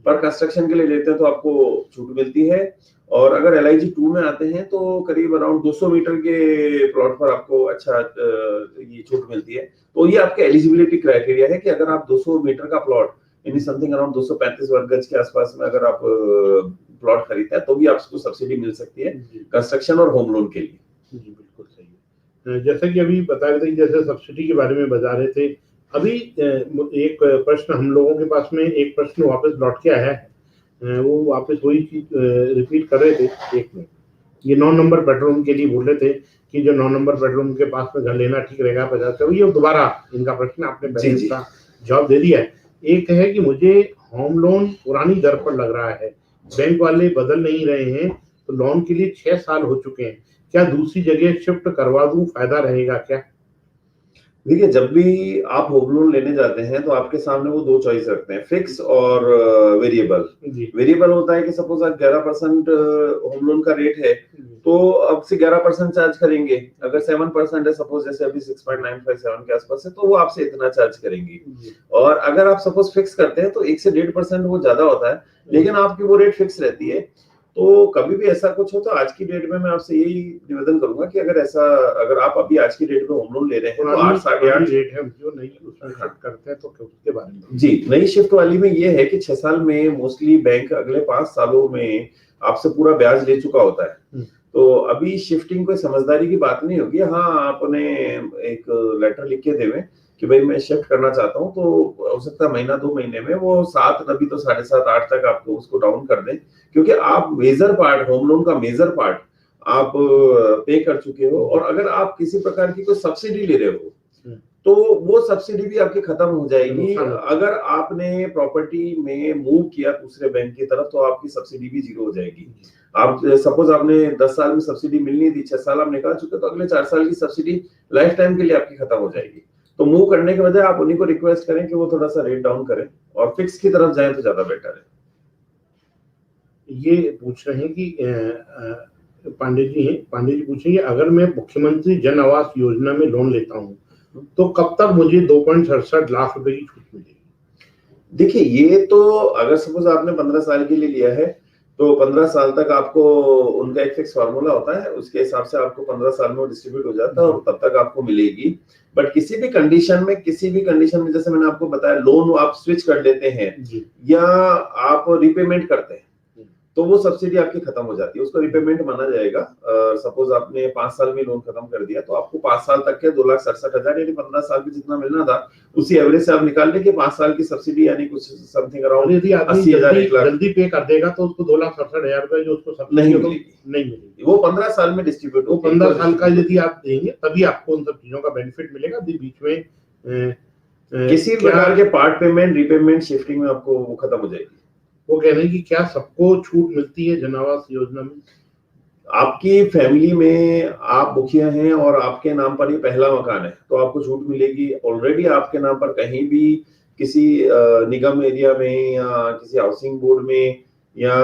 B: पर कंस्ट्रक्शन के लिए लेते हैं तो आपको छूट मिलती है। और अगर LIG 2 में आते हैं तो करीब अराउंड 200 मीटर के प्लॉट पर आपको अच्छा ये छूट मिलती है। तो ये आपके एलिजिबिलिटी क्राइटेरिया है कि अगर आप 200 मीटर का प्लॉट यानी समथिंग अराउंड 235 वर्ग गज के आसपास में अगर आप प्लॉट खरीदते हैं तो भी आपको सब्सिडी मिल सकती है कंस्ट्रक्शन और होम लोन के लिए।
A: जी बिल्कुल सही है। जैसे कि अभी बता रहे थे, जैसे सब्सिडी के बारे में बता रहे थे, अभी एक प्रश्न हम लोगों के पास में एक प्रश्न वापस लौट के आया है, वो वापस वही चीज रिपीट कर रहे थे। एक में ये 9 नंबर बेडरूम के लिए बोल रहे थे कि जो 9 नंबर बेडरूम के पास में घर लेना ठीक रहेगा 50 से। ये दोबारा इनका प्रश्न आपने पहले इसका जवाब दे दिया है। एक है कि मुझे होम लोन पुरानी दर पर लग रहा है, बैंक वाले बदल नहीं रहे हैं, तो लोन के लिए 6 साल हो चुके हैं, क्या दूसरी जगह शिफ्ट करवा दूं, फायदा रहेगा क्या?
B: देखिए, जब भी आप होम लोन लेने जाते हैं तो आपके सामने वो 2 चॉइस रखते हैं, फिक्स और वेरिएबल। वेरिएबल होता है कि सपोज आप 11% होम लोन का रेट है तो अब से 11% चार्ज करेंगे। अगर 7% है सपोज, जैसे अभी 6.957 के आसपास है, तो वो आपसे इतना चार्ज करेंगे। और अगर आप सपोज फिक्स करते हैं तो 1 से 1.5% वो ज्यादा होता है, लेकिन आपकी वो रेट फिक्स रहती है। तो कभी भी ऐसा कुछ हो तो आज की डेट में मैं आपसे यही निवेदन करूंगा कि अगर आप अभी आज की डेट में होम लोन ले रहे हैं तो 8 साढ़े 8
A: रेट है जो नहीं उसमें शिफ्ट करते हैं तो उसके बारे में
B: जी, नई शिफ्ट वाली में ये है कि 6 साल में मोस्टली बैंक अगले 5 सालों में आपसे पूरा ब्याज ले चुका होता है। तो अभी शिफ्टिंग कोई समझदारी की बात नहीं होगी। हाँ, आपने एक लेटर लिख के देवें कि भाई मैं शिफ्ट करना चाहता हूँ, तो हो सकता है महीना 2 महीने में वो 7 नबी तो 7.5 8 तक आपको उसको डाउन कर दें, क्योंकि आप मेजर पार्ट, होम लोन का मेजर पार्ट आप पे कर चुके हो। और अगर आप किसी प्रकार की कोई सब्सिडी ले रहे हो तो वो सब्सिडी भी आपकी खत्म हो जाएगी। अगर आपने प्रॉपर्टी में मूव किया दूसरे बैंक की तरफ तो आपकी सब्सिडी भी जीरो हो जाएगी। आप सपोज आपने 10 साल में सब्सिडी मिलनी थी, 6 साल आप निकाल चुके, तो अगले 4 साल की सब्सिडी लाइफ टाइम के लिए आपकी खत्म हो जाएगी। तो मूव करने के बजाय आप उन्हीं को रिक्वेस्ट करें कि वो थोड़ा सा रेट डाउन करें और फिक्स की तरफ जाएं तो ज्यादा बेटर है।
A: ये पूछ रहे हैं कि पांडे जी पूछेंगे, अगर मैं मुख्यमंत्री जन आवास योजना में लोन लेता हूँ तो कब तक मुझे 2.67 लाख रुपए की छूट मिलेगी?
B: देखिए, ये तो अगर सपोज आपने 15 साल के लिए लिया है तो 15 साल तक आपको, उनका एक फिक्स फार्मूला होता है, उसके हिसाब से आपको 15 साल में डिस्ट्रीब्यूट हो जाता है और तब तक आपको मिलेगी। बट किसी भी कंडीशन में जैसे मैंने आपको बताया, लोन आप स्विच कर लेते हैं या आप रिपेमेंट करते हैं तो वो सब्सिडी आपकी खत्म हो जाती है, उसको रिपेमेंट माना जाएगा। सपोज आपने 5 साल में लोन खत्म कर दिया तो आपको 5 साल तक के 2,67,000 यानी 15 साल में जितना मिलना था उसी एवरेज से आप निकाल लेंगे 5 साल की सब्सिडी, यानी कुछ समथिंग अराउंड 80,000 1 लाख
A: जल्दी पे कर देगा तो उसको 2,67,000 रुपए जो उसको सब्सिडी
B: नहीं मिलेगी। वो 15 साल में डिस्ट्रीब्यूट,
A: वो 15 साल का यदि आप देंगे तभी आपको उन सब चीजों का बेनिफिट मिलेगा। बीच में
B: किसी प्रकार के पार्ट पेमेंट, रीपेमेंट, शिफ्टिंग में आपको वो खत्म हो जाएगी।
A: वो कह रहे हैं कि क्या सबको छूट मिलती है जन आवास योजना में?
B: आपकी फैमिली में आप मुखिया हैं और आपके नाम पर ये पहला मकान है तो आपको छूट मिलेगी। ऑलरेडी आपके नाम पर कहीं भी किसी निगम एरिया में या किसी हाउसिंग बोर्ड में या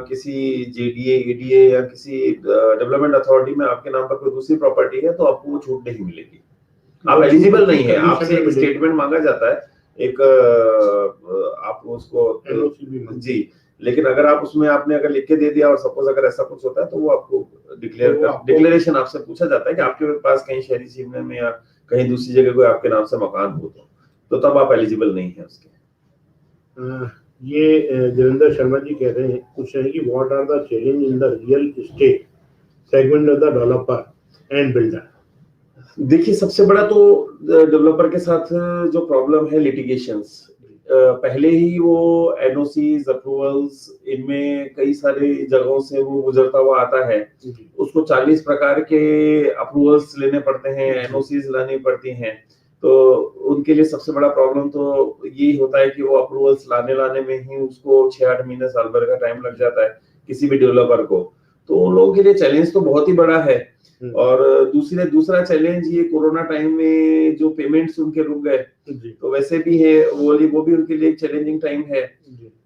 B: किसी जेडीए, एडीए या किसी डेवलपमेंट अथॉरिटी में आपके नाम पर कोई दूसरी प्रॉपर्टी है तो आपको वो छूट नहीं मिलेगी, आप एलिजिबल नहीं है। आपसे एक स्टेटमेंट मांगा जाता है, एक आप उसको जी, लेकिन अगर आप उसमें आपने अगर लिख के दे दिया और सपोज अगर ऐसा कुछ होता है तो वो आपको डिक्लेरेशन आपसे पूछा जाता है कि आपके पास कहीं शहरी सीमा में या कहीं दूसरी जगह कोई आपके नाम से मकान हो तो तब आप एलिजिबल नहीं है उसके।
A: ये देवेंद्र शर्मा जी कह रहे हैं, पूछ रहे हैं कि what are the challenge in the real estate segment of the developer and builder?
B: देखिए, सबसे बड़ा तो डेवलपर के साथ जो प्रॉब्लम है लिटिगेशंस, पहले ही वो एनओसीज, अप्रूवल्स, इनमें कई सारी जगहों से वो गुजरता हुआ आता है, उसको 40 प्रकार के अप्रूवल्स लेने पड़ते हैं, एनओसीज लानी पड़ती हैं। तो उनके लिए सबसे बड़ा प्रॉब्लम तो यही होता है कि वो अप्रूवल्स लाने में ही उसको 6-8 महीने, साल भर का टाइम लग जाता है किसी भी डेवलपर को। तो उन लोगों के लिए चैलेंज तो बहुत ही बड़ा है। और दूसरा चैलेंज ये कोरोना टाइम में जो पेमेंट्स उनके रुक गए तो वैसे भी है, वो भी उनके लिए एक चैलेंजिंग टाइम है।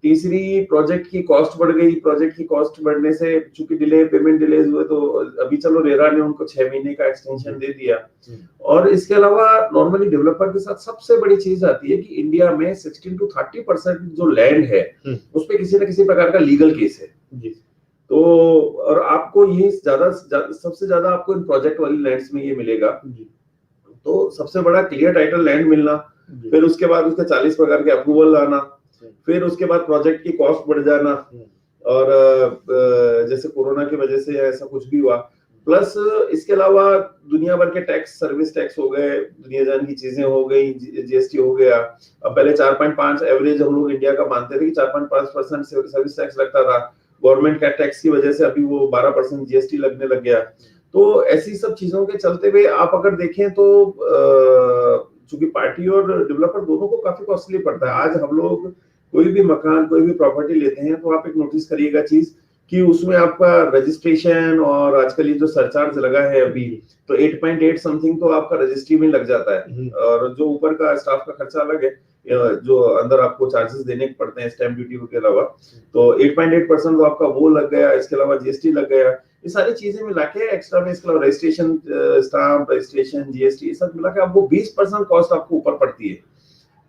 B: तीसरी, प्रोजेक्ट की कॉस्ट बढ़ गई। प्रोजेक्ट की कॉस्ट बढ़ने से चूंकि पेमेंट डिलेज हुए तो अभी चलो रेरा ने उनको 6 महीने का एक्सटेंशन दे दिया। और इसके अलावा नॉर्मली डेवलपर के साथ सबसे बड़ी चीज आती है कि इंडिया में 16 to 30% जो लैंड है उस पर किसी न किसी प्रकार का लीगल केस है। तो और आपको ये सबसे ज्यादा आपको इन प्रोजेक्ट वाली लैंड्स में ये मिलेगा। तो सबसे बड़ा क्लियर टाइटल लैंड मिलना, फिर उसके बाद उसके 40 प्रकार के अप्रूवल लाना, फिर उसके बाद प्रोजेक्ट की कॉस्ट बढ़ जाना, और जैसे कोरोना की वजह से ऐसा कुछ भी हुआ, प्लस इसके अलावा दुनिया भर के टैक्स, सर्विस टैक्स हो गए, दुनिया जान की चीजें हो गई, जीएसटी हो गया। अब पहले 4.5 एवरेज हम लोग इंडिया का मानते थे कि 4.5% सर्विस टैक्स लगता था, गवर्नमेंट का टैक्स की वजह से अभी वो 12% जीएसटी लगने लग गया। तो ऐसी सब चीजों के चलते हुए आप अगर देखें तो चूंकि पार्टी और डेवलपर दोनों को काफी कॉस्टली पड़ता है। आज हम लोग कोई भी मकान, कोई भी प्रॉपर्टी लेते हैं तो आप एक नोटिस करिएगा चीज कि उसमें आपका रजिस्ट्रेशन और आजकल ये जो सरचार्ज लगा है अभी, तो 8.8 समथिंग तो आपका रजिस्ट्री में लग जाता है, और जो ऊपर का स्टाफ का खर्चा अलग है, जो अंदर आपको चार्जेस देने पड़ते हैं स्टैम्प ड्यूटी के अलावा, तो 8.8% तो आपका वो लग गया। इसके अलावा जीएसटी लग गया। ये सारी चीजें मिला के एक्स्ट्रा में, इसके अलावा रजिस्ट्रेशन, स्टाम्प, रजिस्ट्रेशन, जीएसटी, सब मिला के आपको 20% कॉस्ट आपको ऊपर पड़ती है।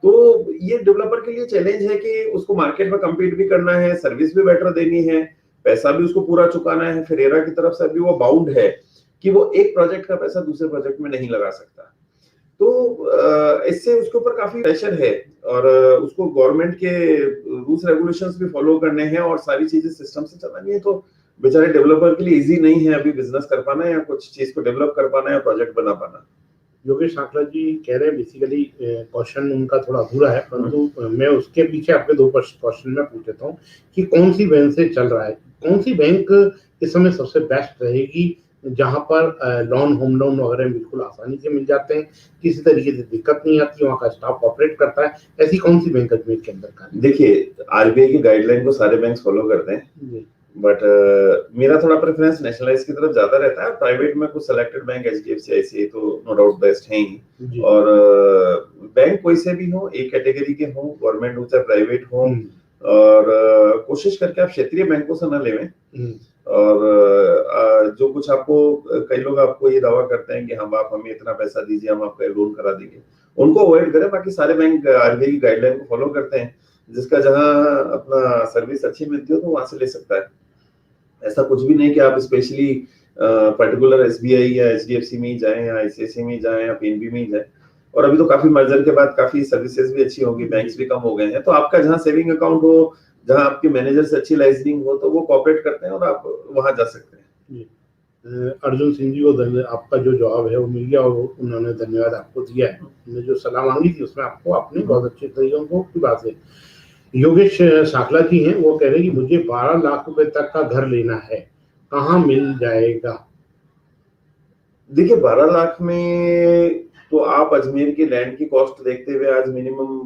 B: तो ये डेवलपर के लिए चैलेंज है कि उसको मार्केट में कम्पीट भी करना है, सर्विस भी बेटर देनी है, पैसा भी उसको पूरा चुकाना है। फिर रेरा की तरफ से अभी वो बाउंड है कि वो एक प्रोजेक्ट का पैसा दूसरे प्रोजेक्ट में नहीं लगा सकता। तो इससे उसके ऊपर काफी प्रेशर है, और उसको गवर्नमेंट के रूल्स रेगुलेशंस भी फॉलो करने हैं और सारी चीजें सिस्टम से चलानी है। तो बेचारे डेवलपर के लिए इजी नहीं है अभी बिजनेस कर पाना या कुछ चीज को डेवलप कर पाना या प्रोजेक्ट बना पाना।
A: योगेश सांकला जी कह रहे हैं बेसिकली क्वेश्चन उनका थोड़ा अधूरा है, परंतु मैं उसके पीछे आपके दो क्वेश्चन में पूछ लेता हूँ कि कौन सी बैंक से चल रहा है, कौन सी बैंक इस समय सबसे बेस्ट रहेगी जहां पर लोन, होम लोन वगैरह बिल्कुल आसानी से मिल जाते हैं, किसी तरीके से दिक्कत नहीं आती, वहाँ का स्टाफ ऑपरेट करता है, ऐसी कौन सी बैंक अजमेर के अंदर का?
B: देखिए, आरबीआई की गाइडलाइन को सारे बैंक फॉलो करते हैं, बट मेरा थोड़ा प्रेफरेंस नेशनलाइज की तरफ ज्यादा रहता है। प्राइवेट में कुछ सिलेक्टेड बैंक एचडीएफसी आईसीआई तो नो डाउट बेस्ट हैं ही, और बैंक कोई से भी हो, एक कैटेगरी के हो, गवर्नमेंट हो चाहे प्राइवेट हो, और कोशिश करके आप क्षेत्रीय बैंकों से न लेवें। और जो कुछ आपको, कई लोग आपको ये दावा करते हैं कि हम, आप हमें इतना पैसा दीजिए, हम आपका लोन करा देंगे, उनको अवॉइड करें। बाकी सारे बैंक आरबीआई की गाइडलाइन को फॉलो करते हैं, जिसका जहां अपना सर्विस अच्छी मिलती हो तो वहां से ले सकता है। ऐसा कुछ भी नहीं कि आप स्पेशली पर्टिकुलर एसबीआई या एचडीएफसी में ही जाएं या आईसीआईसीआई में ही जाएं या पीएनबी में ही जाएं। और अभी तो काफी मर्जर के बाद काफी सर्विसेज भी अच्छी होगी, बैंक्स भी कम हो गए हैं, तो आपका जहां सेविंग अकाउंट हो, जहां आपके मैनेजर से अच्छी लाइजनिंग हो, तो वो कोऑपरेट करते हैं और आप वहां जा सकते हैं।
A: अर्जुन सिंह जी को आपका जो जवाब है वो मिल गया, और उन्होंने धन्यवाद आपको दिया है। उन्होंने जो सलाह मांगी थी उसमें आपको आपने बहुत अच्छे तरीकों की बात है। योगेश सांकला जी हैं, वो कह रहे हैं कि मुझे 12 लाख रुपए तक का घर लेना है, कहाँ मिल जाएगा?
B: देखिए, 12 लाख में तो आप अजमेर की लैंड की कॉस्ट देखते हुए आज मिनिमम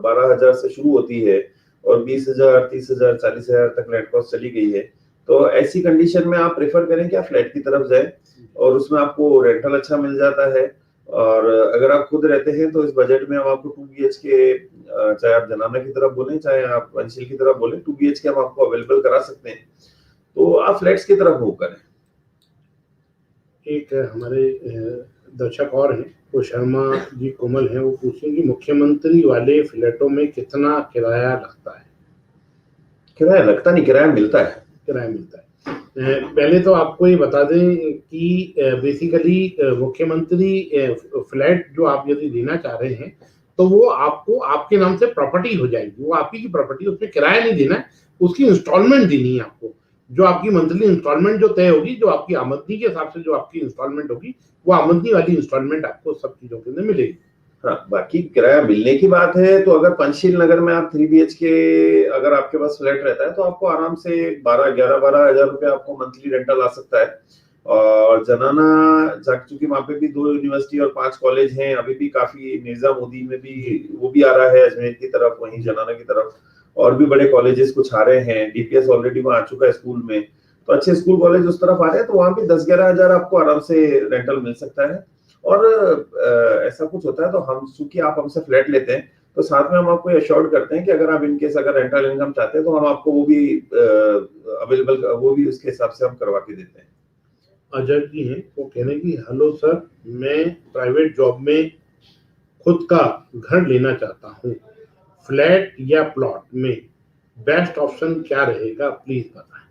B: 12,000 से शुरू होती है और 20,000, 30,000, 40,000 तक लैंड कॉस्ट चली गई है। तो ऐसी कंडीशन में आप प्रेफर करें कि आप फ्लैट की तरफ जाएं, और उसमें आपको रेंटल अच्छा मिल जाता है। और अगर आप खुद रहते हैं तो इस बजट में हम आपको 2 BHK, चाहे आप जनाना की तरफ बोलें चाहे आप पंचशील की तरफ बोलें, 2 BHK हम आपको अवेलेबल करा सकते हैं, तो आप फ्लैट्स की तरफ मूव करें।
A: एक हमारे दर्शक और हैं, वो शर्मा जी कोमल हैं, वो पूछें कि मुख्यमंत्री वाले फ्लैटों में कितना किराया लगता है?
B: किराया लगता नहीं, किराया मिलता है।
A: किराया मिलता है। पहले तो आपको ये बता दें कि बेसिकली मुख्यमंत्री फ्लैट जो आप यदि लेना चाह रहे हैं तो वो आपको आपके नाम से प्रॉपर्टी हो जाएगी, वो आपकी की प्रॉपर्टी, उसमें किराया नहीं देना है, उसकी इंस्टॉलमेंट देनी है आपको। जो आपकी मंथली इंस्टॉलमेंट जो तय होगी, जो आपकी आमदनी के हिसाब से जो आपकी इंस्टॉलमेंट होगी, वो आमदनी वाली इंस्टॉलमेंट आपको सब चीजों के अंदर मिलेगी।
B: हाँ, बाकी किराया मिलने की बात है तो अगर पंचशील नगर में आप 3 BHK अगर आपके पास फ्लैट रहता है तो आपको आराम से 12,000 रुपए आपको मंथली रेंटल आ सकता है। और जनाना, चूंकि वहां पे भी 2 यूनिवर्सिटी और 5 कॉलेज हैं, अभी भी काफी निजामुद्दीन में भी वो भी आ रहा है अजमेर की तरफ, वहीं जनाना की तरफ और भी बड़े कॉलेजेस कुछ आ रहे हैं। डीपीएस ऑलरेडी वहां आ चुका है स्कूल में, तो अच्छे स्कूल कॉलेज उस तरफ आ रहे हैं, तो वहां भी 10-11 हजार आपको आराम से रेंटल मिल सकता है। और ऐसा कुछ होता है तो हम, चूंकि आप हमसे फ्लैट लेते हैं तो साथ में हम आपको एश्योर्ड करते हैं कि अगर आप इनकेस अगर रेंटल इनकम चाहते हैं तो हम आपको वो भी अवेलेबल, वो भी उसके हिसाब से हम करवा के देते हैं।
A: अजय जी हैं, वो कह रहे हैं कि हेलो सर, मैं प्राइवेट जॉब में खुद का घर लेना चाहता हूँ, फ्लैट या प्लॉट में बेस्ट ऑप्शन क्या रहेगा, प्लीज बताएं।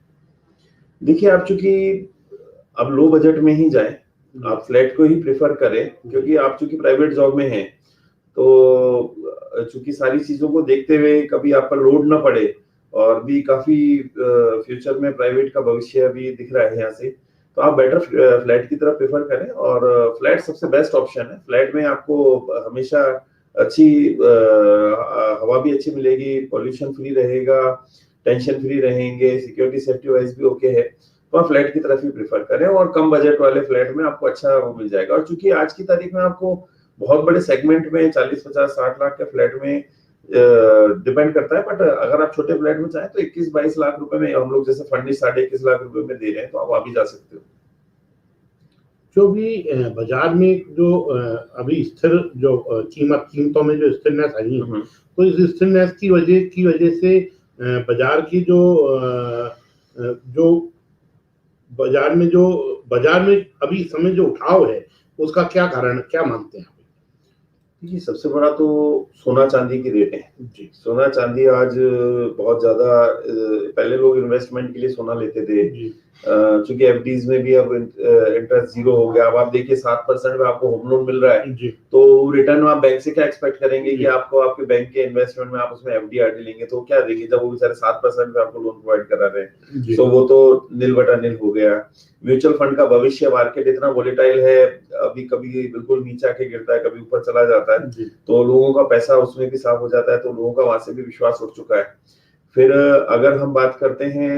B: देखिए, आप चूंकि अब लो बजट में ही जाएं, आप फ्लैट को ही प्रेफर करें, क्योंकि आप चूंकि प्राइवेट जॉब में हैं तो चूंकि सारी चीजों को देखते हुए कभी आप पर लोड ना पड़े, और भी काफी फ्यूचर में प्राइवेट का भविष्य अभी दिख रहा है यहाँ से, तो आप बेटर फ्लैट की तरफ प्रेफर करें। और फ्लैट सबसे बेस्ट ऑप्शन है। फ्लैट में आपको हमेशा अच्छी हवा भी अच्छी मिलेगी, पॉल्यूशन फ्री रहेगा, टेंशन फ्री रहेंगे, सिक्योरिटी सेफ्टी वाइज भी ओके है, तो आप फ्लैट की तरफ ही प्रेफर करें। और कम बजट वाले फ्लैट में आपको अच्छा वो मिल जाएगा। और चूंकि आज की तारीख में आपको बहुत बड़े सेगमेंट में 40, 50, 60 लाख के फ्लैट में डिपेंड करता है, बट अगर आप छोटे फ्लैट में चाहें तो 21-22 लाख रुपए में हम लोग जैसे फर्निश 21.5 लाख रुपए में दे रहे हैं, तो आप अभी जा सकते हो।
A: जो भी बाजार में जो अभी स्थिर जो कीमतों में जो स्थिरनेस आई है, तो इस स्थिरनेस की वजह से बाजार की जो बाजार में अभी समय जो उठाव है, उसका क्या कारण, क्या मानते हैं?
B: देखिए सबसे बड़ा तो सोना चांदी की रेट है
A: जी
B: सोना चांदी आज बहुत ज्यादा पहले लोग इन्वेस्टमेंट के लिए सोना लेते थे
A: जी
B: चूंकि एफडीज में भी अब इंटरेस्ट जीरो हो गया अब आप देखिए 7% में आपको होम लोन मिल रहा है
A: जी
B: तो रिटर्न आप बैंक से क्या एक्सपेक्ट करेंगे
A: जी
B: कि आपको आपके बैंक के इन्वेस्टमेंट में आप उसमें एफडी आरडी लेंगे तो क्या देंगे जब वो बेचारे 7% में आपको लोन प्रोवाइड करा रहे हैं
A: जी
B: तो वो तो नील बटा नील हो गया म्यूचुअल फंड का भविष्य मार्केट इतना वोलेटाइल है अभी कभी बिल्कुल नीचे आके गिरता है कभी ऊपर चला जाता है
A: जी
B: तो लोगों का पैसा उसमें भी साफ हो जाता है तो लोगों का वहां से भी विश्वास उठ चुका है फिर अगर हम बात करते हैं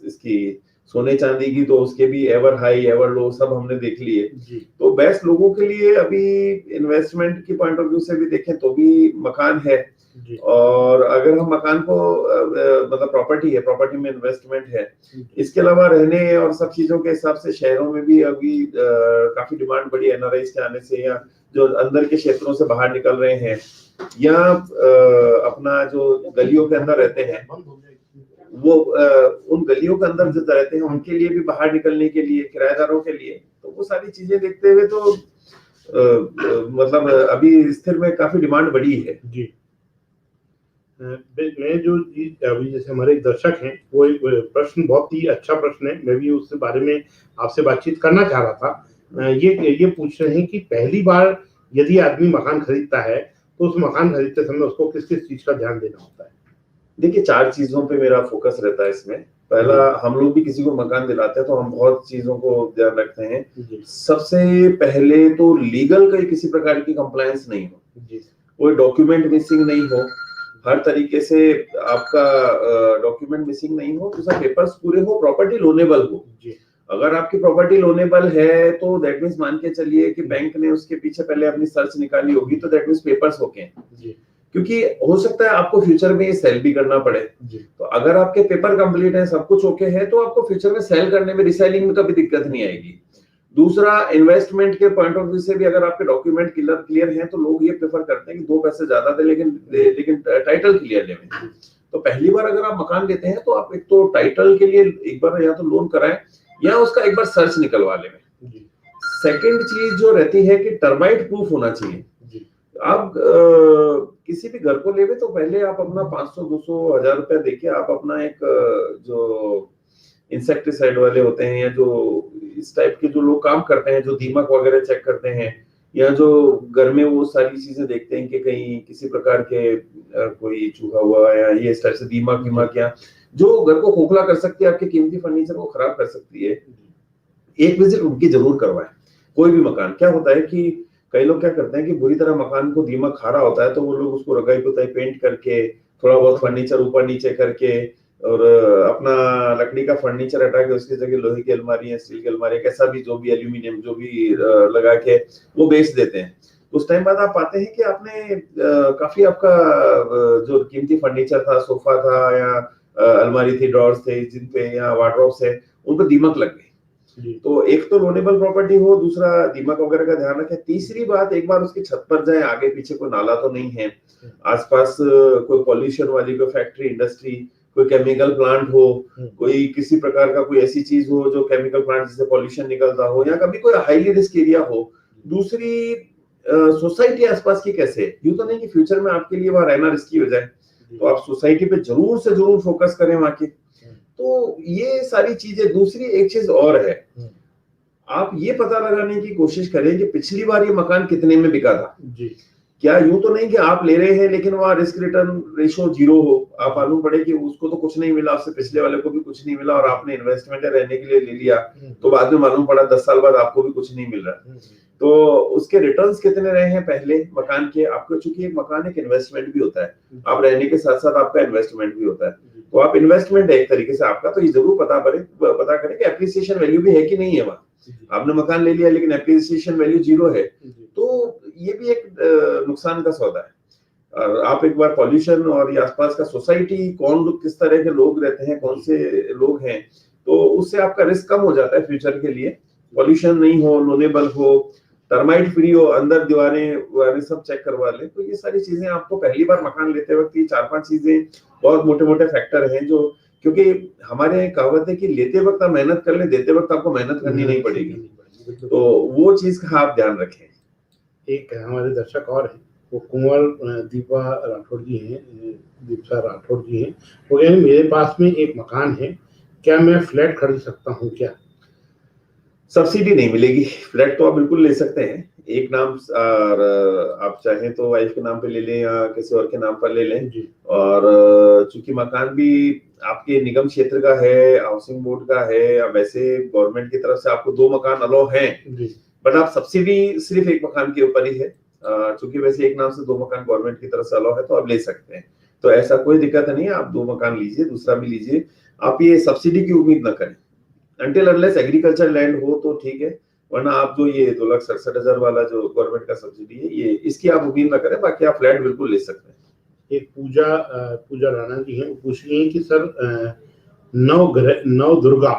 B: इसकी सोने चांदी की तो उसके भी एवर हाई एवर लो सब हमने देख लिए
A: जी
B: तो बेस्ट लोगों के लिए अभी इन्वेस्टमेंट की पॉइंट ऑफ व्यू से भी देखें तो भी मकान है
A: जी
B: और अगर हम मकान को मतलब प्रॉपर्टी है प्रॉपर्टी में इन्वेस्टमेंट है
A: जी
B: इसके अलावा रहने और सब चीजों के हिसाब से शहरों में भी अभी काफी डिमांड बढ़ी एनआरआई के आने से या जो अंदर के क्षेत्रों से बाहर निकल रहे हैं या अपना जो गलियों के अंदर रहते हैं वो उन गलियों के अंदर जो रहते हैं उनके लिए भी बाहर निकलने के लिए किराएदारों के लिए तो वो सारी चीजें देखते हुए तो मतलब अभी स्थिर में काफी डिमांड बढ़ी है
A: जी मैं जो अभी जैसे हमारे एक दर्शक हैं वो एक प्रश्न बहुत ही अच्छा प्रश्न है मैं भी उसके बारे में आपसे बातचीत करना चाह रहा था ये पूछ रहे हैं कि पहली बार यदि आदमी मकान खरीदता है तो उस मकान खरीदते समय उसको किस किस चीज का ध्यान देना होता है
B: देखिए 4 चीजों पे मेरा फोकस रहता है इसमें पहला हम लोग भी किसी को मकान दिलाते हैं तो हम बहुत चीजों को ध्यान रखते हैं
A: जी
B: सबसे पहले तो लीगल का किसी प्रकार की कंप्लायंस नहीं हो
A: जी
B: कोई डॉक्यूमेंट मिसिंग नहीं हो हर तरीके से आपका डॉक्यूमेंट मिसिंग नहीं हो दूसरा पेपर्स पूरे हो प्रॉपर्टी लोनेबल हो
A: जी
B: अगर आपकी प्रॉपर्टी लोनेबल है तो दैट मींस मान के चलिए कि बैंक ने उसके पीछे पहले अपनी सर्च निकाली होगी तो दैट मींस पेपर्स ओके हैं
A: जी
B: क्योंकि हो सकता है आपको फ्यूचर में ये सेल भी करना पड़े
A: जी
B: तो अगर आपके पेपर कंप्लीट है सब कुछ ओके है तो आपको फ्यूचर में सेल करने में रिसेलिंग में कभी दिक्कत नहीं आएगी दूसरा इन्वेस्टमेंट के पॉइंट ऑफ व्यू से भी अगर आपके डॉक्यूमेंट क्लियर हैं तो लोग ये प्रेफर करते हैं कि 2 पैसे ज्यादा दे लेकिन टाइटल क्लियर ले तो पहली बार अगर आप मकान लेते हैं तो आप एक तो टाइटल के लिए एक बार या तो लोन कराएं या उसका एक बार सर्च निकलवा लें सेकंड चीज जो रहती है कि टर्माइट प्रूफ होना चाहिए आप किसी भी घर को लेवे तो पहले आप अपना 500 200 1000 रुपया देके आप अपना एक जो इंसेक्टिसाइड वाले होते हैं या जो इस टाइप के जो लोग काम करते हैं जो दीमक वगैरह चेक करते हैं या जो घर में वो सारी चीजें देखते हैं कि कहीं किसी प्रकार के कोई चूहा हुआ या ये इस टाइप से दीमक या जो घर को खोखला कर सकती है आपके कीमती फर्नीचर को खराब कर सकती है एक विजिट उनकी जरूर करवाएं कोई भी मकान क्या होता है कि कई लोग क्या करते हैं कि बुरी तरह मकान को दीमक खा रहा होता है तो वो लोग उसको रगाई पुताई पेंट करके थोड़ा बहुत फर्नीचर ऊपर नीचे करके और अपना लकड़ी का फर्नीचर हटा के उसकी जगह लोहे की अलमारी है स्टील की अलमारी कैसा भी जो भी एल्यूमिनियम जो भी लगा के वो बेच देते हैं उस टाइम बाद आप पाते हैं कि आपने काफी आपका जो कीमती फर्नीचर था सोफा था या अलमारी थी ड्रॉर्स थे जिन पे या वार्डरोब्स है उन पर दीमक लग गई तो एक तो लोनेबल प्रॉपर्टी हो दूसरा दीमक वगैरह का ध्यान रखें तीसरी बात एक बार उसकी छत पर जाए आगे पीछे कोई नाला तो नहीं है आसपास कोई पॉल्यूशन वाली कोई फैक्ट्री इंडस्ट्री कोई केमिकल प्लांट हो कोई किसी प्रकार का कोई ऐसी चीज हो जो केमिकल प्लांट जिससे पॉल्यूशन निकलता हो या कभी कोई हाईली रिस्क एरिया हो दूसरी सोसाइटी आसपास की कैसे यूं तो नहीं कि फ्यूचर में आपके लिए वहां रहना रिस्की हो जाए तो आप सोसाइटी पे जरूर से जरूर फोकस करें वहां की तो ये सारी चीजें दूसरी एक चीज और है आप ये पता लगाने की कोशिश करें कि पिछली बार ये मकान कितने में बिका था जी क्या यूं तो नहीं कि आप ले रहे हैं लेकिन वहां रिस्क रिटर्न रेशियो 0 हो आप मालूम पड़े कि उसको तो कुछ नहीं मिला उससे पिछले वाले को भी कुछ नहीं मिला और आपने इन्वेस्टमेंट रहने के लिए ले लिया तो बाद में मालूम पड़ा 10 साल बाद आपको भी कुछ नहीं मिल रहा तो उसके रिटर्न्स कितने रहे हैं पहले मकान के आपको चूंकि एक मकान एक इन्वेस्टमेंट भी होता है आप रहने के साथ साथ आपका इन्वेस्टमेंट भी होता है तो आप इन्वेस्टमेंट है एक तरीके से आपका तो ये जरूर पता करें कि एप्रिसिएशन वैल्यू भी है कि नहीं है वहां आपने मकान ले लिया लेकिन एप्रिसिएशन वैल्यू 0 है तो ये भी एक नुकसान का सौदा है और आप एक बार पॉल्यूशन और आसपास का सोसाइटी कौन किस तरह के लोग रहते हैं कौन से लोग हैं तो उससे आपका रिस्क कम हो जाता है फ्यूचर के लिए पॉल्यूशन नहीं हो लोनेबल हो टर्माइट फ्री हो अंदर दीवारें सब चेक करवा ले तो ये सारी चीजें आपको पहली बार मकान लेते वक्त ये 4-5 चीजें बहुत मोटे मोटे फैक्टर हैं जो क्योंकि हमारे कहावत है कि लेते वक्त आप मेहनत कर ले देते वक्त आपको मेहनत करनी नहीं पड़ेगी तो वो चीज का आप ध्यान रखें
A: एक हमारे दर्शक और हैं, वो कुंवर दीपा राठौड़ जी हैं, दीपसा राठौड़ जी हैं। वो कह रहे हैं, मेरे पास में एक मकान है, क्या मैं फ्लैट खरीद सकता हूँ क्या?
B: सब्सिडी नहीं मिलेगी, फ्लैट तो आप बिल्कुल ले सकते हैं एक नाम, और आप चाहें तो वाइफ के नाम पे ले लें या किसी और के नाम पर ले लें।
A: जी
B: और चूंकि मकान भी आपके निगम क्षेत्र का है, हाउसिंग बोर्ड का है, या वैसे गवर्नमेंट की तरफ से आपको 2 मकान अलाउ हैं,
A: जी
B: बट आप सब्सिडी सिर्फ एक मकान के ऊपर ही है। चूंकि वैसे एक नाम से 2 मकान गवर्नमेंट की तरफ से अलाउ है, तो आप ले सकते हैं। तो ऐसा कोई दिक्कत नहीं है, आप 2 मकान लीजिए, दूसरा भी लीजिए। आप ये सब्सिडी की उम्मीद ना करें, अनटिल अनलेस एग्रीकल्चर लैंड हो तो ठीक है, वरना आप जो ये 2,67,000 वाला जो गवर्नमेंट का सब्सिडी है, ये इसकी आप उम्मीद ना करें, बाकी आप फ्लैट बिल्कुल ले सकते हैं।
A: एक पूजा राणा जी हैं, वो पूछ रही हैं कि सर नव दुर्गा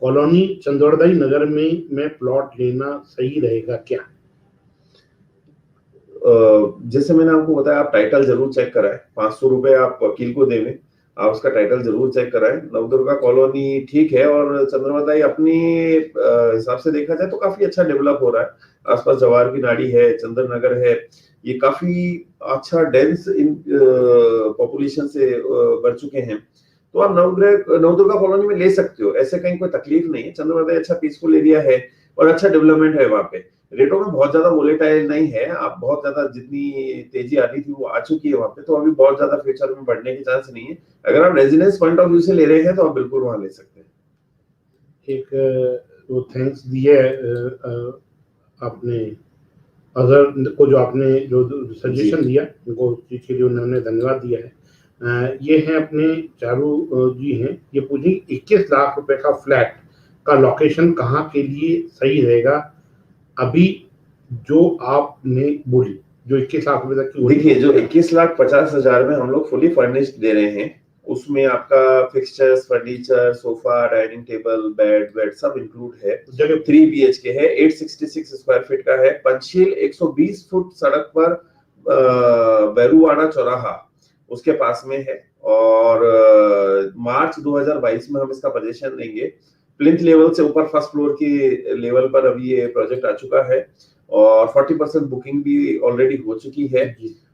A: कॉलोनी चंदोड़दाई नगर में मैं प्लॉट लेना सही रहेगा क्या?
B: जैसे मैंने आपको बताया, आप टाइटल जरूर चेक कराएं, 500 रुपए आप वकील को देवें, आप उसका टाइटल जरूर चेक कराएं। नवदुर्गा कॉलोनी ठीक है, और चंद्रमादाई अपनी हिसाब से देखा जाए तो काफी अच्छा डेवलप हो रहा है। आसपास जवाहर की नाड़ी है, चंद्र नगर है, ये काफी अच्छा डेंस इन पॉपुलेशन से बढ़ चुके हैं। तो आप नवदुर्गा कॉलोनी में ले सकते हो, ऐसे कहीं कोई तकलीफ नहीं है। चंद्रमादाई अच्छा पीसफुल एरिया है और अच्छा डेवलपमेंट है वहाँ पे। रेटों में बहुत ज्यादा वोलेटाइल नहीं है, आप बहुत ज्यादा जितनी तेजी आनी थी वो आ चुकी है वहां पे, तो अभी बहुत ज्यादा फ्यूचर में बढ़ने की चांस नहीं है। अगर आप रेजिडेंस पॉइंट ऑफ व्यू से ले रहे हैं तो आप बिल्कुल वहां ले सकते हैं।
A: एक वो थैंक्स दिया आपने अजहर को, जो आपने जो सजेशन दिया उनको, उस चीज के लिए उन्होंने धन्यवाद दिया है। ये है अपने चारू जी हैं, ये पूछे 21 लाख रुपए का फ्लैट का लोकेशन कहाँ के लिए सही रहेगा? अभी जो आपने बोली, जो 21 लाख रुपए तक की,
B: देखिए, जो 21,50,000 में हम लोग फुली फर्निश्ड दे रहे हैं, उसमें आपका fixtures, furniture, sofa, dining table, bed सब इंक्लूड है। 3 BHK है, 866 स्क्वायर फीट का है, पंचशील 120 फुट सड़क पर बैरूवाड़ा चौराहा उसके पास में है। और मार्च 2022 में हम इसका पोजीशन लेंगे। प्लिंथ लेवल से ऊपर फर्स्ट फ्लोर की लेवल पर अभी ये प्रोजेक्ट आ चुका है, और 40% बुकिंग भी ऑलरेडी हो चुकी है,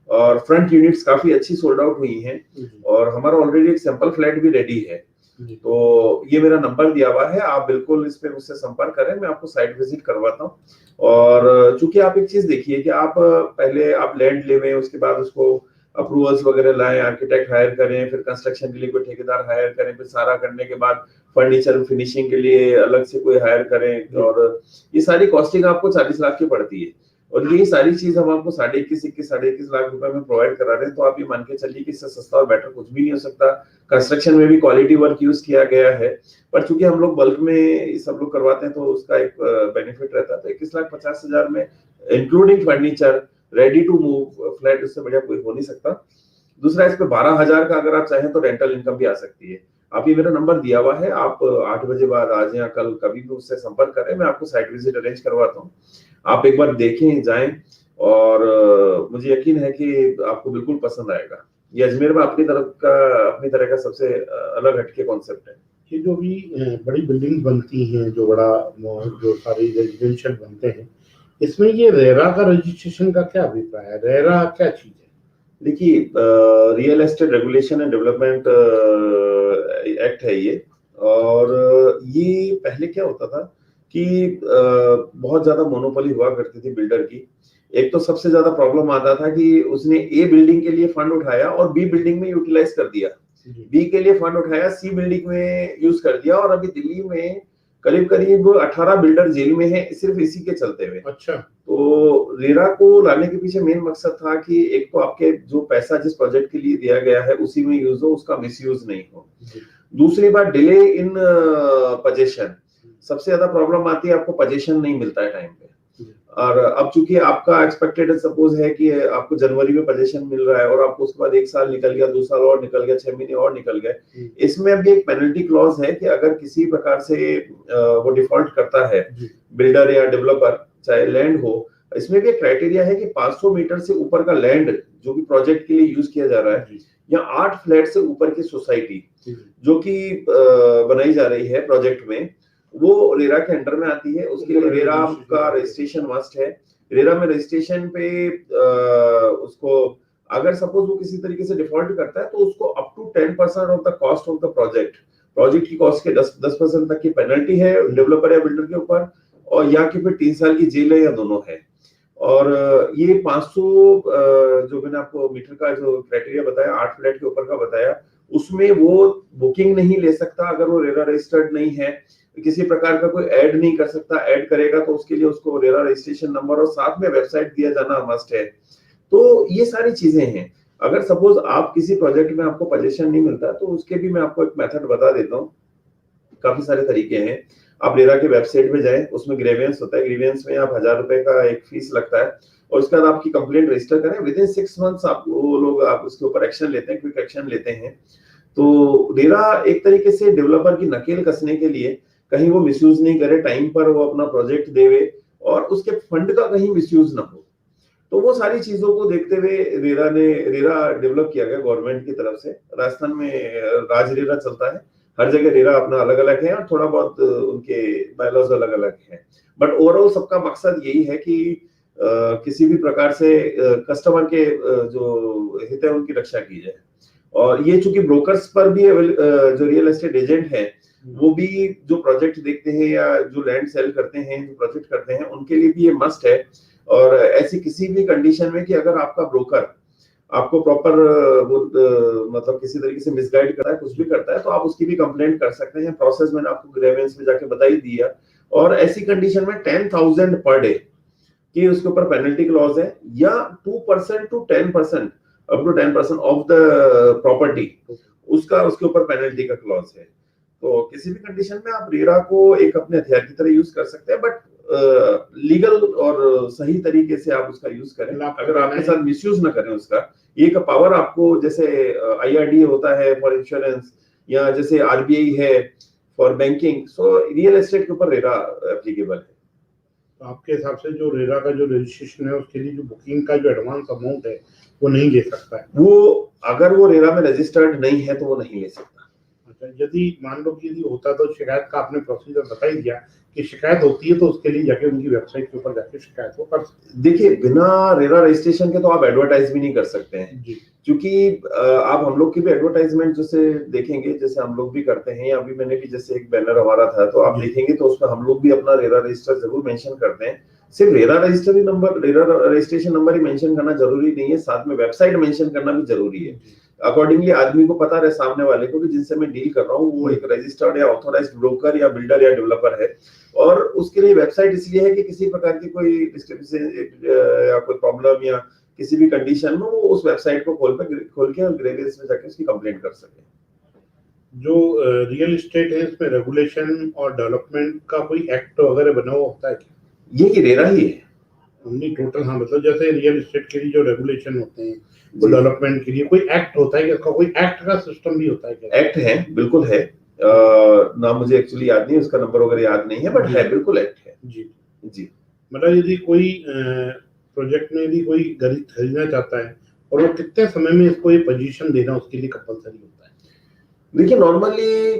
B: और फ्रंट यूनिट्स काफी अच्छी सोल्ड आउट हुई हैं, और हमारा ऑलरेडी एक सैंपल फ्लैट भी रेडी है। तो ये मेरा नंबर दिया हुआ है, आप बिल्कुल इस पे मुझसे संपर्क करें, मैं आपको साइट विजिट करवाता हूँ। और चूंकि आप एक चीज देखिए कि आप पहले आप लैंड लेवें, उसके बाद उसको अप्रूवल्स वगैरह लाएं, आर्किटेक्ट हायर करें, फिर कंस्ट्रक्शन के लिए कोई ठेकेदार हायर करें, फिर सारा करने के बाद फर्नीचर फिनिशिंग के लिए अलग से कोई हायर करें, और ये सारी कॉस्टिंग आपको 40 लाख की पड़ती है। और ये सारी चीज हम आपको 21.5 लाख रुपए में प्रोवाइड करा रहे हैं, तो आप ये मान के चलिए कि इससे सस्ता और बेटर कुछ भी नहीं हो सकता। कंस्ट्रक्शन में भी क्वालिटी वर्क यूज किया गया है, पर चूंकि हम लोग बल्क में सब लोग करवाते हैं तो उसका एक बेनिफिट रहता है। तो 21,50,000 में including furniture, ready to move flat, उससे बढ़िया कोई हो नहीं सकता। दूसरा, इस पे 12,000 का अगर आप चाहें तो रेंटल इनकम भी आ सकती है। आप ये मेरा नंबर दिया हुआ है, आप 8 बजे बाद आज या कल कभी भी उससे संपर्क करें, मैं आपको साइट विजिट अरेंज करवाता हूँ। आप एक बार देखें, जाएं, और मुझे यकीन है कि आपको बिल्कुल पसंद आएगा। ये अजमेर में अपनी तरह का सबसे अलग हटके कॉन्सेप्ट है।
A: ये जो भी बड़ी बिल्डिंग बनती हैं, जो सारी रेजिडेंशियल बनते हैं, इसमें ये रेरा का रजिस्ट्रेशन का क्या अभिप्राय है? रेरा क्या चीज है?
B: देखिए, real estate regulation and development act है ये। और ये पहले क्या होता था कि बहुत ज्यादा मोनोपोली हुआ करती थी बिल्डर की। एक तो सबसे ज्यादा प्रॉब्लम आता था कि उसने ए बिल्डिंग के लिए फंड उठाया और बी बिल्डिंग में यूटिलाइज कर दिया, बी के लिए फंड उठाया, सी बिल्डिंग में यूज कर दिया, और अभी दिल्ली में करीब 18 बिल्डर जेल में है सिर्फ इसी के चलते हुए।
A: अच्छा।
B: तो रेरा को लाने के पीछे मेन मकसद था कि एक तो आपके जो पैसा जिस प्रोजेक्ट के लिए दिया गया है उसी में यूज हो, उसका मिसयूज नहीं हो। दूसरी बात, डिले इन पोजीशन। सबसे ज्यादा प्रॉब्लम आती है, आपको पोजीशन नहीं मिलता है टाइम पे। और अब चूंकि आपका एक्सपेक्टेड सपोज है कि आपको जनवरी में पोजीशन मिल रहा है, और आपको उसके बाद 1 साल निकल गया, 2 साल और निकल गया, 6 महीने और निकल गए, इसमें अभी एक पेनल्टी क्लॉज है कि अगर किसी प्रकार से वो डिफॉल्ट करता है बिल्डर या डेवलपर, चाहे लैंड हो, इसमें भी एक क्राइटेरिया है कि 500 मीटर से ऊपर का लैंड जो भी प्रोजेक्ट के लिए यूज किया जा रहा है, या 8 फ्लैट से ऊपर की सोसाइटी जो कि बनाई जा रही है प्रोजेक्ट में, वो रेरा के अंडर में आती है। उसके लिए रेरा का रजिस्ट्रेशन मस्ट है। रेरा में रजिस्ट्रेशन पे उसको अगर सपोज वो किसी तरीके से डिफॉल्ट करता है तो उसको up to 10% of the cost of the project की कॉस्ट के 10% तक की पेनल्टी है डेवलपर या बिल्डर के ऊपर, और या कि फिर 3 साल की जेल है या दोनों है। और ये 500 जो मैंने आपको मीटर का जो क्राइटेरिया बताया, 8 फ्लैट के ऊपर का बताया, उसमें वो बुकिंग नहीं ले सकता अगर वो रेरा रजिस्टर्ड नहीं है, किसी प्रकार का कोई ऐड नहीं कर सकता, ऐड करेगा तो उसके लिए उसको रेरा रजिस्ट्रेशन नंबर और साथ में वेबसाइट दिया जाना मस्ट है। तो ये सारी चीजें हैं। अगर सपोज आप किसी प्रोजेक्ट में आपको पोजीशन नहीं मिलता तो उसके भी मैं आपको एक मेथड बता देता हूँ, काफी सारे तरीके हैं। आप रेरा के वेबसाइट पे जाएं, उसमें ग्रीवेंस होता है, ग्रीवेंस में आप 1000 रुपए का एक फीस लगता है और उसके बाद आपकी कंप्लेंट रजिस्टर करें, विद इन 6 मंथ्स आप वो लोग आप उसके ऊपर एक्शन लेते हैं, क्विक एक्शन लेते हैं। तो रेरा एक तरीके से डेवलपर की नकेल कसने के लिए कहीं वो मिसयूज नहीं करे, टाइम पर वो अपना प्रोजेक्ट देवे और उसके फंड का कहीं मिसयूज ना हो। तो वो सारी चीजों को देखते हुए रेरा डेवलप किया गया गवर्नमेंट की तरफ से। राजस्थान में राज रेरा चलता है, हर जगह रेरा अपना अलग अलग है और थोड़ा बहुत उनके बायलॉज अलग अलग हैं, बट ओवरऑल सबका मकसद यही है कि किसी भी प्रकार से कस्टमर के जो हित है उनकी रक्षा की जाए। और ये चूंकि ब्रोकर्स पर भी जो रियल एस्टेट एजेंट है वो भी जो प्रोजेक्ट देखते हैं या जो लैंड सेल करते हैं, जो प्रोजेक्ट करते हैं, उनके लिए भी ये मस्ट है। और ऐसी किसी भी कंडीशन में कि अगर आपका ब्रोकर आपको प्रॉपर मतलब किसी तरीके से मिसगाइड करता है, कुछ भी करता है, तो आप उसकी भी कंप्लेंट कर सकते हैं। प्रोसेस मैंने आपको ग्रीवेंस में जाके बता ही दिया। और ऐसी कंडीशन में 10,000 पर डे कि उसके ऊपर पेनल्टी क्लॉज है, या 2% to 10% up to 10% of the property, उसका उसके ऊपर पेनल्टी का क्लॉज है। तो किसी भी कंडीशन में आप रेरा को एक अपने हथियार की तरह यूज कर सकते हैं, बट लीगल और सही तरीके से आप उसका यूज करें, अगर आपके साथ मिसयूज ना करें उसका। ये का पावर आपको जैसे IRDA होता है फॉर इंश्योरेंस, या जैसे RBI है for banking, so real estate के ऊपर रेरा एप्लीकेबल है।
A: तो आपके हिसाब से जो रेरा का जो रजिस्ट्रेशन है उसके लिए जो बुकिंग का जो एडवांस अमाउंट है वो नहीं ले सकता है?
B: वो अगर वो रेरा में रजिस्टर्ड नहीं है तो वो नहीं ले सकता।
A: अच्छा, यदि मान लो कि यदि होता तो शिकायत का आपने प्रोसीजर बता ही दिया कि शिकायत होती है तो उसके लिए जाके उनकी वेबसाइट के ऊपर जाके शिकायत वो कर सकते हैं।
B: देखिए, बिना रेरा रजिस्ट्रेशन के तो आप एडवर्टाइज भी नहीं कर सकते हैं
A: जी।
B: क्योंकि आप हम लोग की भी एडवर्टाइजमेंट जैसे देखेंगे, जैसे हम लोग भी करते हैं, या अभी मैंने भी जैसे एक बैनर हमारा था तो आप देखेंगे तो उसमें हम लोग भी अपना रेरा रजिस्टर जरूर मेंशन करते हैं। सिर्फ रेरा रजिस्ट्रेशन नंबर ही मेंशन करना जरूरी नहीं है, साथ में वेबसाइट मेंशन करना भी जरूरी है। अकॉर्डिंगली आदमी को पता रहे, सामने वाले को, कि जिनसे मैं डील कर रहा हूँ वो एक रजिस्टर्ड या ऑथोराइज्ड ब्रोकर या बिल्डर या डेवलपर है। और उसके लिए वेबसाइट इसलिए है कि किसी प्रकार की कोई डिस्क्रिपेंसी या कोई प्रॉब्लम या किसी भी कंडीशन में वो उस वेबसाइट को खोल के और ग्रेवियस में जाके उसकी कंप्लेंट कर सके।
A: जो रियल एस्टेट है इसमें रेगुलेशन और डेवलपमेंट का कोई एक्ट वगैरह बना हुआ होता है क्या?
B: ये रेरा ही है
A: हमने टोटल, हाँ, मतलब जैसे रियल एस्टेट के लिए जो रेगुलेशन होते हैं वो डेवलपमेंट के लिए कोई एक्ट होता है कि इसका कोई एक्ट का सिस्टम भी होता है क्या?
B: एक्ट है, बिल्कुल है। नाम मुझे एक्चुअली याद नहीं, उसका नंबर वगैरह याद नहीं है, बट है, बिल्कुल एक्ट है।
A: जी
B: जी।
A: मतलब यदि कोई प्रोजेक्ट में यदि कोई खरीदना चाहता है और वो कितने समय में इसको ये पोजीशन देना उसके लिए कंपलसरी होता है?
B: देखिए, नॉर्मली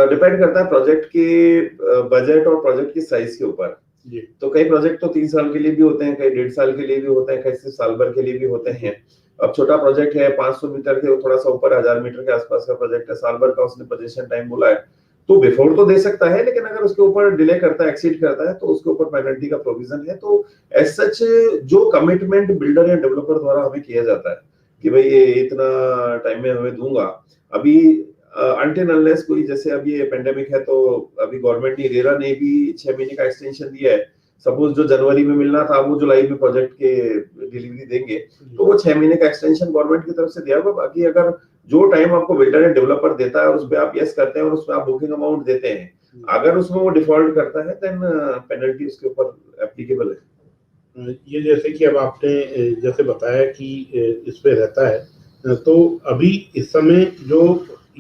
B: डिपेंड करता है प्रोजेक्ट के बजट और प्रोजेक्ट की साइज के ऊपर। तो कई प्रोजेक्ट तो 3 साल के लिए भी होते हैं, कई 1.5 साल के लिए भी होते हैं, कई सिर्फ साल भर के लिए भी होते हैं। अब छोटा प्रोजेक्ट है 500 मीटर के, थोड़ा सा ऊपर 1000 मीटर के आसपास का प्रोजेक्ट है, साल भर का उसने पोजीशन टाइम बोला है, तो बिफोर तो दे सकता है, लेकिन अगर उसके ऊपर डिले करता है, एक्सीड करता है, तो उसके ऊपर पेनल्टी का प्रोविजन है। तो एज सच जो कमिटमेंट बिल्डर या डेवलपर द्वारा हमें किया जाता है कि भाई ये इतना टाइम में हमें दूंगा, अभी अनटिल अनलेस कोई, जैसे अभी ये पेंडेमिक है तो अभी गवर्नमेंट ने, रेरा ने भी 6 महीने का एक्सटेंशन दिया है। सपोज जो जनवरी में मिलना था वो जुलाई में प्रोजेक्ट के डिलीवरी देंगे, तो वो 6 महीने का एक्सटेंशन गवर्नमेंट की तरफ से दिया हुआ। बाकी अगर जो टाइम आपको बिल्डर या डेवलपर देता है और उसमें आप यस करते हैं और उसमें आप बुकिंग अमाउंट देते हैं, अगर उसमें वो डिफॉल्ट करता है देन पेनल्टी उसके ऊपर एप्लीकेबल है।
A: ये जैसे कि अब आपने जैसे बताया कि इस पे रहता है, तो अभी इस समय जो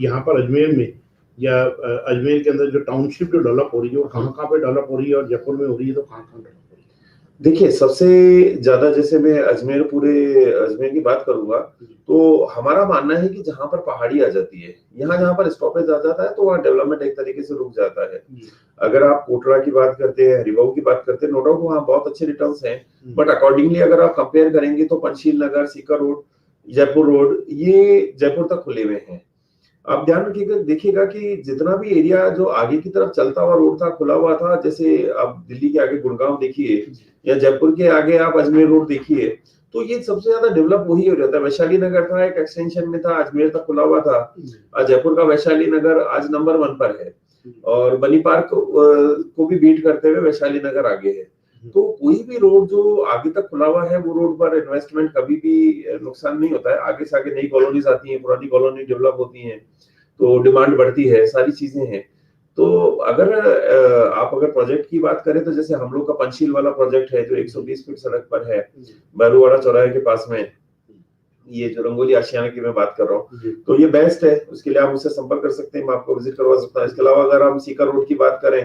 A: यहाँ पर अजमेर में या अजमेर के अंदर जो टाउनशिप जो डेवलप हो रही है वो कहाँ पे डेवलप हो रही है, और जयपुर में हो रही है तो कहाँ डेवलप हो रही है?
B: देखिए, सबसे ज्यादा जैसे मैं पूरे अजमेर की बात करूंगा, तो हमारा मानना है कि जहां पर पहाड़ी आ जाती है, यहाँ जहां पर स्टॉपेज आ जाता है, तो वहाँ डेवलपमेंट एक तरीके से रुक जाता है। अगर आप कोटरा की बात करते हैं, हरिबाऊ की बात करते हैं, नो डाउट वहाँ बहुत अच्छे रिटर्न्स हैं, बट अकॉर्डिंगली अगर आप कंपेयर करेंगे तो पंचशील नगर, सीकर रोड, जयपुर रोड, ये जयपुर तक खुले हुए हैं। आप ध्यान रखिएगा, देखिएगा कि जितना भी एरिया जो आगे की तरफ चलता हुआ रोड था, खुला हुआ था, जैसे आप दिल्ली के आगे गुड़गांव देखिए या जयपुर के आगे आप अजमेर रोड देखिए, तो ये सबसे ज्यादा डेवलप वही हो जाता है। वैशाली नगर था, एक एक्सटेंशन में था, अजमेर तक खुला हुआ था। जयपुर का वैशाली नगर आज नंबर 1 पर है और बनी पार्क को भी बीट करते हुए वैशाली नगर आगे है। तो कोई भी रोड जो आगे तक खुला हुआ है, वो रोड पर इन्वेस्टमेंट कभी भी नुकसान नहीं होता है। आगे से आगे नई कॉलोनीज आती हैं, पुरानी कॉलोनी डेवलप होती हैं, तो डिमांड बढ़ती है, सारी चीजें हैं। तो अगर आप अगर प्रोजेक्ट की बात करें, तो जैसे हम लोग का पंचशील वाला प्रोजेक्ट है जो 120 फीट सड़क पर है, बरूवाड़ा चौराहे के पास में, ये जो रंगोली आशियाना की मैं बात कर रहा हूँ, तो ये बेस्ट है। उसके लिए आप मुझसे संपर्क कर सकते हैं, मैं आपको विजिट करवा सकता हूँ। इसके अलावा अगर हम सीकर रोड की बात करें,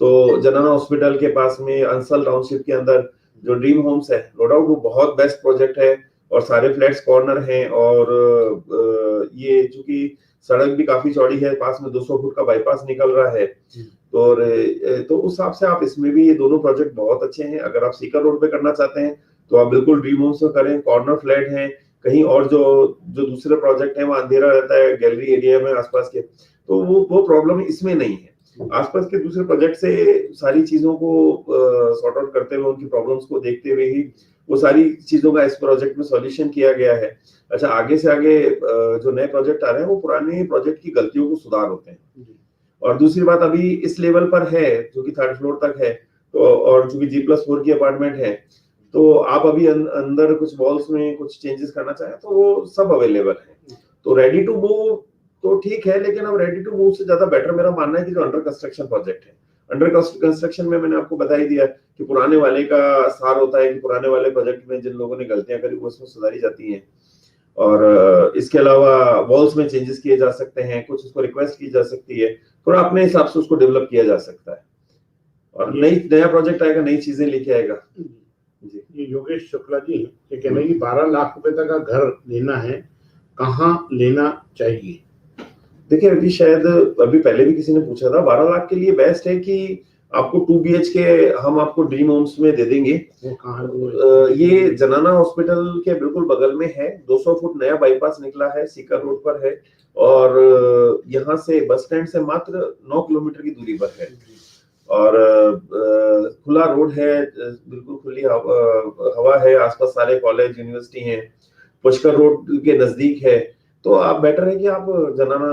B: तो जनाना हॉस्पिटल के पास में अंसल टाउनशिप के अंदर जो ड्रीम होम्स है, नो डाउट वो बहुत बेस्ट प्रोजेक्ट है और सारे फ्लैट्स कॉर्नर हैं। और ये चूंकि सड़क भी काफी चौड़ी है, पास में 200 फुट का बाईपास निकल रहा है, तो उस हिसाब से आप इसमें भी ये दोनों प्रोजेक्ट बहुत अच्छे हैं। अगर आप सीकर रोड पे करना चाहते हैं तो आप बिल्कुल ड्रीम होम्स में करें, कॉर्नर फ्लैट हैं। कहीं और जो जो दूसरे प्रोजेक्ट है वहाँ अंधेरा रहता है गैलरी एरिया में आसपास के, तो वो प्रॉब्लम इसमें नहीं है। आसपास के दूसरे प्रोजेक्ट से सारी चीजों को सॉर्ट आउट करते हुए, उनकी प्रॉब्लम्स को देखते हुए ही वो सारी चीजों का इस प्रोजेक्ट में सॉल्यूशन किया गया है। अच्छा, आगे से आगे जो नए प्रोजेक्ट आ रहे हैं वो पुराने प्रोजेक्ट की गलतियों को सुधार होते हैं। और दूसरी बात, अभी इस लेवल पर है जो कि 3rd फ्लोर तक है, तो और जो कि G+4 की अपार्टमेंट है, तो आप अभी अंदर कुछ वॉल्स में कुछ चेंजेस करना चाहें तो वो सब अवेलेबल है। तो रेडी टू मूव तो ठीक है, लेकिन अब रेडी टू मूव से ज्यादा बेटर मेरा मानना है कि जो अंडर कंस्ट्रक्शन प्रोजेक्ट है, अंडर कंस्ट्रक्शन में मैंने आपको बता ही दिया कि पुराने वाले का सार होता है कि पुराने वाले प्रोजेक्ट में जिन लोगों ने गलतियां करी वो उसमें सुधारी जाती हैं। और इसके अलावा वॉल्स में चेंजेस किए जा सकते हैं, कुछ उसको रिक्वेस्ट की जा सकती है, थोड़ा अपने हिसाब से उसको डेवलप किया जा सकता है और नया प्रोजेक्ट आएगा, नई चीजें लेके आएगा।
A: जी, ये योगेश शुक्ला जी ये कह रहे हैं कि 12 लाख रुपए तक का घर लेना है, कहाँ लेना चाहिए?
B: देखिए, अभी शायद अभी पहले भी किसी ने पूछा था, 12 लाख के लिए बेस्ट है कि आपको 2 BHK हम आपको ड्रीम होम्स में दे देंगे।
A: वो कहाँ?
B: ये जनाना हॉस्पिटल के बिल्कुल बगल में है, 200 फुट नया बाईपास निकला है, सीकर रोड पर है और यहाँ से बस स्टैंड से मात्र 9 किलोमीटर की दूरी पर है और खुला रोड है, बिल्कुल खुली हवा है, आसपास सारे कॉलेज यूनिवर्सिटी हैं, पुष्कर रोड के नजदीक है। तो आप बेटर है कि आप जनाना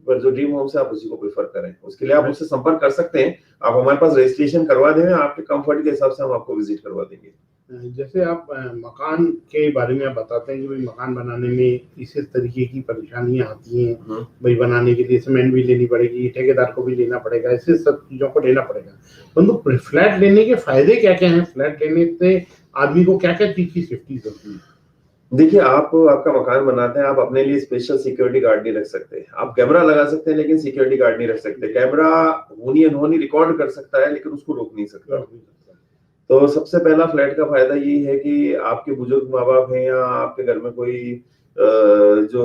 B: पर जो ड्रीम होम्स है आप उसी को प्रेफर करें। उसके लिए आप मुझसे संपर्क कर सकते हैं, आप हमारे पास रजिस्ट्रेशन करवा दें, आपके कंफर्ट के हिसाब से हम आपको विजिट करवा देंगे।
A: जैसे आप मकान के बारे में आप बताते हैं कि भाई मकान बनाने में इस तरीके की परेशानियां आती हैं, भाई बनाने के लिए सीमेंट भी लेनी पड़ेगी, ठेकेदार को भी लेना पड़ेगा, ऐसे सब चीजों को लेना पड़ेगा। परंतु फ्लैट लेने के फायदे क्या क्या हैं? फ्लैट लेने से आदमी को क्या क्या चीज की सेफ्टी होती है?
B: देखिए, आप आपका मकान बनाते हैं, आप अपने लिए स्पेशल सिक्योरिटी गार्ड नहीं रख सकते। आप कैमरा लगा सकते हैं लेकिन सिक्योरिटी गार्ड नहीं रख सकते। कैमरा होनी अनहोनी रिकॉर्ड कर सकता है लेकिन उसको रोक नहीं सकता। तो सबसे पहला फ्लैट का फायदा यही है कि आपके बुजुर्ग माँ बाप हैं या आपके घर में कोई जो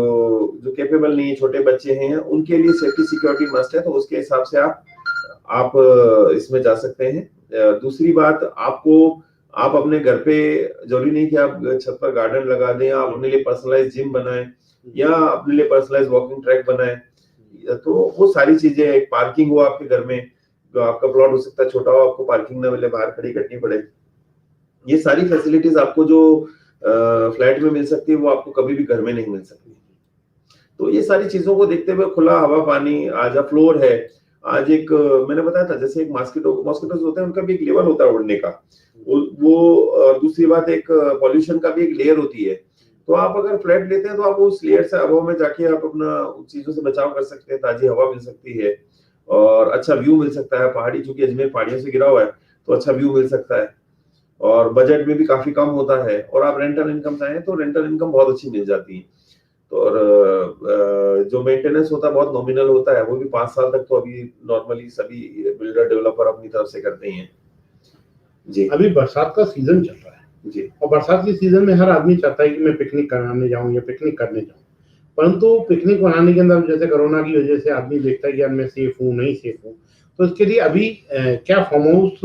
B: जो कैपेबल नहीं है, छोटे बच्चे हैं, उनके लिए सेफ्टी सिक्योरिटी मस्ट है, तो उसके हिसाब से आप इसमें जा सकते हैं। दूसरी बात, आप अपने घर पे जरूरी नहीं कि आप छत पर गार्डन लगा दें, आप अपने लिए पर्सनलाइज जिम बनाएं या अपने लिए पर्सनलाइज वॉकिंग ट्रैक बनाएं, तो वो सारी चीजें, एक पार्किंग हो आपके घर में, जो आपका प्लॉट हो सकता है छोटा हो, आपको पार्किंग ना मिले, बाहर खड़ी करनी पड़े, ये सारी फैसिलिटीज आपको जो फ्लैट में मिल सकती है वो आपको कभी भी घर में नहीं मिल सकती। तो ये सारी चीजों को देखते हुए खुला हवा पानी, आज फ्लोर है, आज एक मैंने बताया था जैसे एक मॉस्किटोज होते हैं, उनका भी एक लेवल होता है उड़ने का, वो दूसरी बात एक पॉल्यूशन का भी एक लेयर होती है। तो आप अगर फ्लैट लेते हैं तो आप उस लेयर से हवा में जाके आप अपना उन चीजों से बचाव कर सकते हैं, ताजी हवा मिल सकती है और अच्छा व्यू मिल सकता है। पहाड़ी, चूंकि अजमेर पहाड़ियों से घिरा हुआ है, तो अच्छा व्यू मिल सकता है और बजट में भी काफी कम होता है। और आप रेंटल इनकम चाहें तो रेंटल इनकम बहुत अच्छी मिल जाती है। तो और जो मेंटेनेंस होता है बहुत नॉमिनल होता है, वो भी 5 साल तक तो अभी नॉर्मली सभी बिल्डर डेवलपर अपनी तरफ से करते ही हैं। जी
A: अभी बरसात का सीजन चल रहा है
B: जी
A: और बरसात के सीजन में हर आदमी चाहता है कि मैं पिकनिक कराने जाऊं या पिकनिक करने जाऊं, परंतु पिकनिक मनाने के अंदर जैसे कोरोना की वजह से आदमी देखता है कि यार मैं सेफ हूँ नहीं सेफ हूँ, तो इसके लिए अभी क्या फार्म हाउस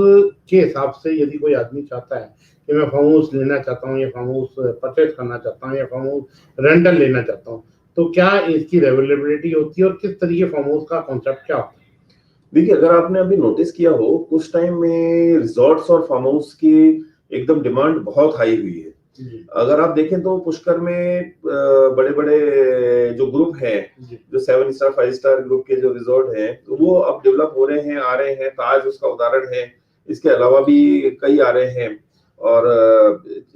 A: के हिसाब से यदि कोई आदमी चाहता है कि मैं फार्म हाउस लेना चाहता हूँ या फार्म हाउस परचेज करना चाहता हूँ या फार्म हाउस रेंटल लेना चाहता हूँ, तो क्या इसकी अवेलेबिलिटी होती है और किस तरीके फार्म हाउस का कॉन्सेप्ट क्या होता
B: देखिए, अगर आपने अभी नोटिस किया हो, कुछ टाइम में रिजॉर्ट्स और फार्म हाउस की एकदम डिमांड बहुत हाई हुई है।
A: है? जी
B: अगर आप देखें तो पुष्कर में बड़े-बड़े जो ग्रुप हैं,
A: जी
B: जो 7 स्टार 5 स्टार ग्रुप के जो रिजॉर्ट हैं, तो वो अब डेवलप हो रहे हैं, आ रहे हैं। ताज उसका उदाहरण है। इसके अलावा भी कई आ रहे हैं और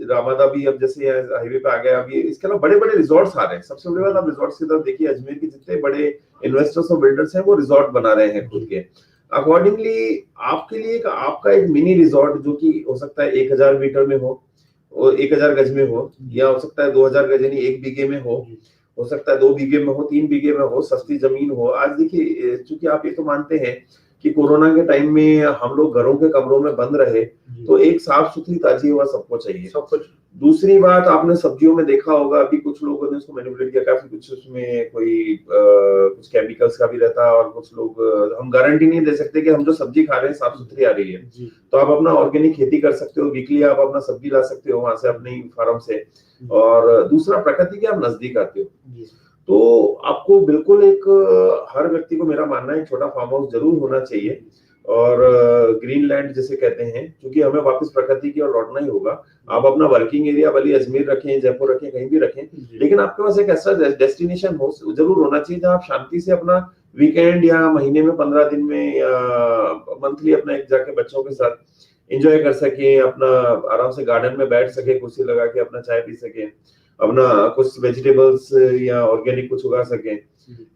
B: रामादा भी अब जैसे हाईवे पे आ गया। अभी इसके अलावा बड़े-बड़े रिजॉर्ट्स आ रहे हैं। सबसे बड़ी बात, आप रिजॉर्ट्स की तरफ देखिए, अजमेर के जितने बड़े इन्वेस्टर्स और बिल्डर्स हैं, वो रिजॉर्ट बना रहे हैं खुद के। अकॉर्डिंगली आपके लिए आपका एक मिनी रिजॉर्ट, जो कि हो सकता है 1000 मीटर में हो और 1000 गज में हो, या हो सकता है 2000 गज यानी 1 बीघे में हो सकता है 2 बीघे में हो, 3 बीघे में हो, सस्ती जमीन हो। आज देखिए, चूंकि आप ये तो मानते हैं कि कोरोना के टाइम में हम लोग घरों के कमरों में बंद रहे, तो एक साफ सुथरी ताजी हवा सबको चाहिए।
A: सब कुछ।
B: दूसरी बात, आपने सब्जियों में देखा होगा, अभी कुछ लोगों ने उसको मैनिपुलेट किया, काफी कुछ उसमें कोई कुछ केमिकल्स का भी रहता है और कुछ लोग हम गारंटी नहीं दे सकते कि हम जो सब्जी खा रहे हैं साफ सुथरी आ रही है। तो आप अपना ऑर्गेनिक खेती कर सकते हो, वीकली आप अपना सब्जी ला सकते हो वहां से, अपनी फार्म से। और दूसरा, प्रकृति के आप नजदीक आते हो, तो आपको बिल्कुल एक हर व्यक्ति को मेरा मानना है छोटा फार्म हाउस जरूर होना चाहिए। और ग्रीन लैंड जिसे कहते हैं, क्योंकि हमें वापस प्रकृति की ओर लौटना ही होगा। आप अपना वर्किंग एरिया भले अजमेर रखें, जयपुर रखें, कहीं भी रखें, लेकिन आपके पास एक ऐसा डेस्टिनेशन हो जरूर होना चाहिए जहां आप शांति से अपना वीकेंड या महीने में 15 दिन में या मंथली अपना एक जाके बच्चों के साथ एंजॉय कर सके, अपना आराम से गार्डन में बैठ सके, कुर्सी लगा के अपना चाय पी सके, अपना कुछ वेजिटेबल्स या ऑर्गेनिक कुछ उगा सके।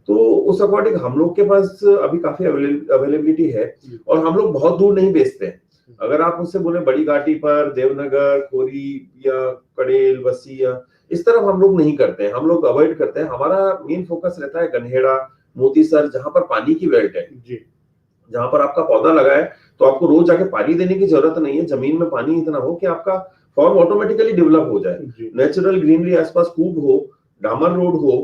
B: तो उस अकॉर्डिंग हम लोग के पास अभी काफी अवेलेबिलिटी है और हम लोग बहुत दूर नहीं बेचते हैं। अगर आप मुझसे बोले बड़ी घाटी पर, देवनगर, खोरी या कड़ेल, वसी या इस तरफ हम लोग नहीं करते हैं, हम लोग अवॉइड करते हैं। हमारा मेन फोकस रहता है गन्हेड़ा, मोतीसर, जहां पर पानी की बेल्ट है, जहां पर आपका पौधा लगा है, तो आपको रोज जाके पानी देने की जरूरत नहीं है। जमीन में पानी इतना हो कि आपका फॉर्म ऑटोमेटिकली डेवलप हो जाए, नेचुरल ग्रीनरी आसपास खूब हो, डामर रोड हो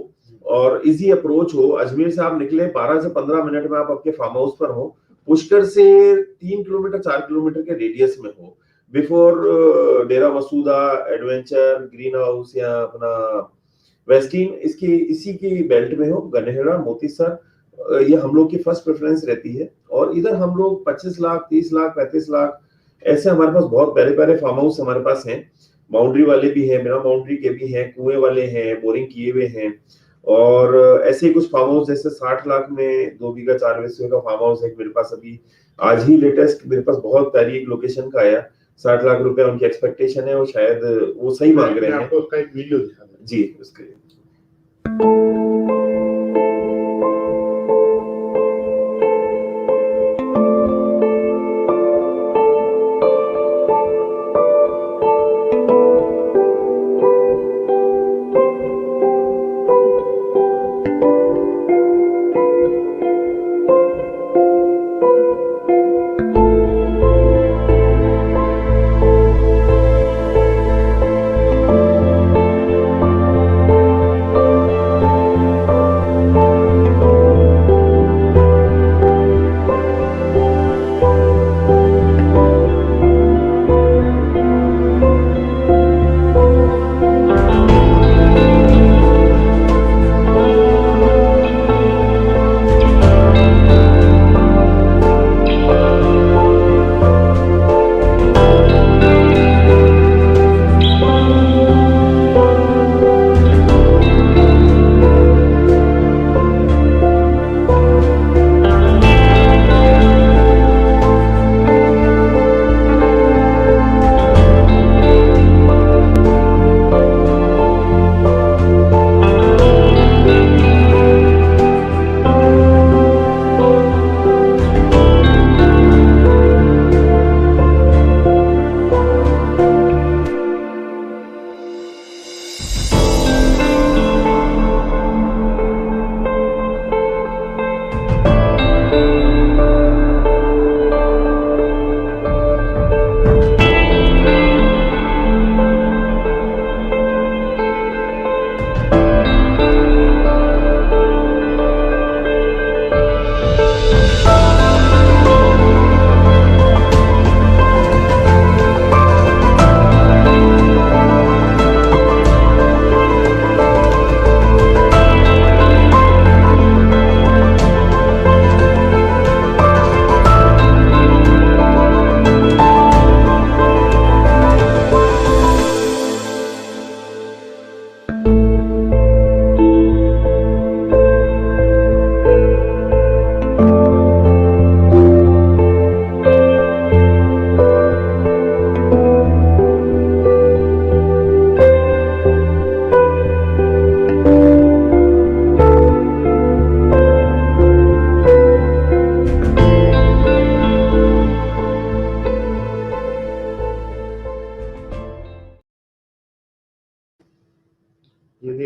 B: और इजी अप्रोच हो। अजमेर से आप निकले 12 से 15 मिनट में आप आपके फार्म हाउस पर हो। पुष्कर से 3 किलोमीटर 4 किलोमीटर के रेडियस में हो। बिफोर डेरा मसूदा, एडवेंचर, ग्रीन हाउस या अपना वेस्टीन, इसकी इसी की बेल्ट में हो, गन्हेड़ा, मोतीसर, ये हम लोग की फर्स्ट प्रेफरेंस रहती है। और इधर हम लोग 25 लाख, 30 लाख, 35 लाख, ऐसे हमारे पास बहुत प्यारे प्यारे फार्म हाउस हमारे पास हैं। बाउंड्री वाले भी हैं, बिना बाउंड्री के भी हैं, कुएं वाले हैं, बोरिंग किए हुए हैं। और ऐसे ही कुछ फार्म हाउस जैसे 60 लाख में 2 बीघा 4 विस्वे का फार्म हाउस है मेरे पास। अभी आज ही लेटेस्ट मेरे पास बहुत प्यारी एक लोकेशन का आया, 60 लाख रुपए उनकी एक्सपेक्टेशन है और शायद वो सही मांग रहे हैं।
A: आपको उसका एक वीडियो दिखा
B: जी, उसके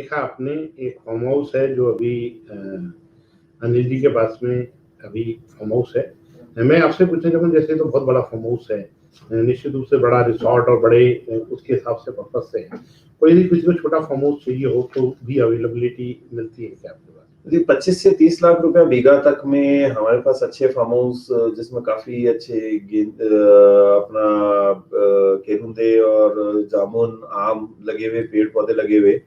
A: देखा आपने एक फार्म हाउस है जो अभी अनिल जी के पास में अभी फार्म हाउस है। मैं आपसे पूछना चाहूँगा, जैसे तो बहुत बड़ा फार्म हाउस है, निश्चित रूप से बड़ा रिसॉर्ट और बड़े उसके हिसाब से पर्पज से है, कोई भी किसी को छोटा फार्म हाउस चाहिए हो तो भी अवेलेबिलिटी मिलती है क्या आपके पास?
B: जी 25 से 30 लाख रुपया बीघा तक में हमारे पास अच्छे फार्म हाउस, जिसमें काफी अच्छे अपना केरुंदे और जामुन आम लगे हुए, पेड़ पौधे लगे हुए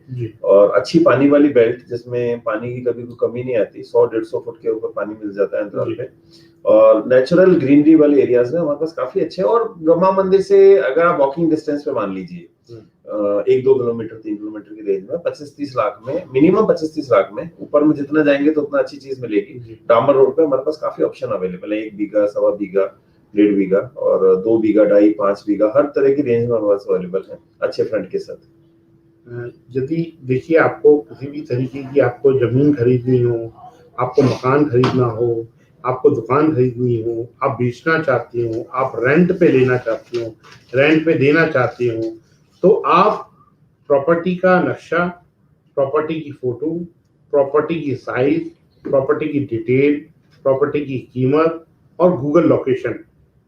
B: और अच्छी पानी वाली बेल्ट जिसमें पानी की कभी कोई कमी नहीं आती, 100-150 फुट के ऊपर पानी मिल जाता है अंतराल पे और नेचुरल ग्रीनरी वाले एरियाज में हमारे पास काफी अच्छे। और ब्रह्मा मंदिर से अगर आप वॉकिंग डिस्टेंस पे मान लीजिए 1-2 किलोमीटर 3 किलोमीटर की रेंज में 25-30 लाख में, मिनिमम 25-30 लाख में, ऊपर में जितना जाएंगे तो उतना अच्छी चीज मिलेगी। डामर रोड पे हमारे पास काफी ऑप्शन अवेलेबल है, 1 बीघा, 1.25 बीघा, 1.5 बीघा और 2 बीघा, 2.5, 5 बीघा, हर तरह की रेंज में हमारे पास अवेलेबल है अच्छे फ्रंट के साथ।
A: यदि देखिए आपको किसी भी तरीके की आपको जमीन खरीदनी हो, आपको मकान खरीदना हो, आपको दुकान खरीदनी हो, आप बेचना चाहती हो, आप रेंट पे लेना चाहती हो, रेंट पे देना चाहती हो, तो आप प्रॉपर्टी का नक्शा, प्रॉपर्टी की फोटो, प्रॉपर्टी की साइज, प्रॉपर्टी की डिटेल, प्रॉपर्टी की कीमत और गूगल लोकेशन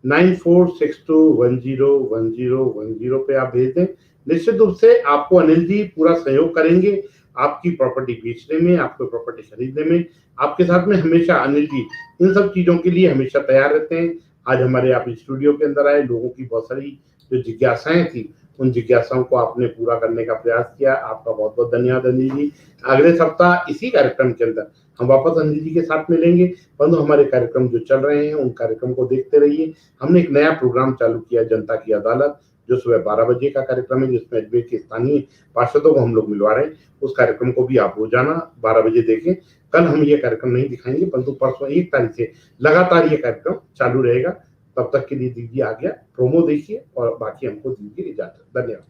A: 9462101010 पे आप भेज दें। निश्चित रूप से आपको अनिल जी पूरा सहयोग करेंगे आपकी प्रॉपर्टी बेचने में, आपको प्रॉपर्टी खरीदने में। आपके साथ में हमेशा अनिल जी इन सब चीजों के लिए हमेशा तैयार रहते हैं। आज हमारे आप स्टूडियो के अंदर आए, लोगों की बहुत सारी जो जिज्ञासाएं थी उन जिज्ञासाओं को आपने पूरा करने का प्रयास किया। आपका बहुत बहुत धन्यवाद अनिल जी। अगले सप्ताह इसी कार्यक्रम के अंदर हम वापस अनिल जी के साथ मिलेंगे, परंतु हमारे कार्यक्रम जो चल रहे हैं उन कार्यक्रम को देखते रहिए। हमने एक नया प्रोग्राम चालू किया, जनता की अदालत, जो सुबह 12 बजे का कार्यक्रम है, जिसमें अजमेर के स्थानीय पार्षदों को हम लोग मिलवा रहे हैं। उस कार्यक्रम को भी आप रोजाना 12 बजे देखें। कल हम ये कार्यक्रम नहीं दिखाएंगे, परंतु परसों 1 तारीख से लगातार ये कार्यक्रम चालू रहेगा। तब तक के लिए दीजिए आ गया, प्रोमो देखिए और बाकी हमको दीजिए इजाजत। धन्यवाद।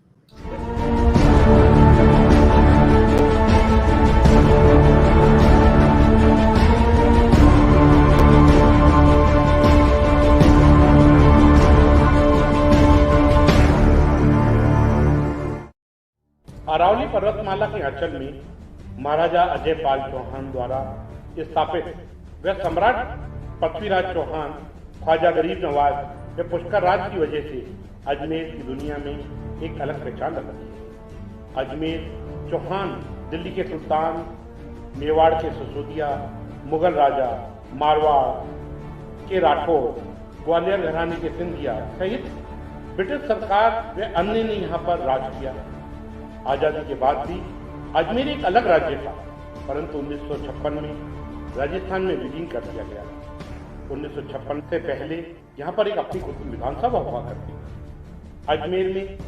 C: अरावली पर्वतमाला के अंचल में महाराजा अजय पाल चौहान द्वारा स्थापित व सम्राट पृथ्वीराज चौहान, ख्वाजा गरीब नवाज व पुष्कर राज की वजह से अजमेर की दुनिया में एक अलग पहचान रखती है। अजमेर चौहान दिल्ली के सुल्तान, मेवाड़ के सिसोदिया, मुगल राजा, मारवाड़ के राठौर, ग्वालियर घराने के सिंधिया सहित ब्रिटिश सरकार व अन्य ने यहाँ पर राज किया। आजादी के बाद भी अजमेर एक अलग राज्य था, परंतु 1956 में राजस्थान में विलीन कर दिया गया। 1956 से पहले यहाँ पर एक अपनी खुद की विधानसभा हुआ करती थी। अजमेर में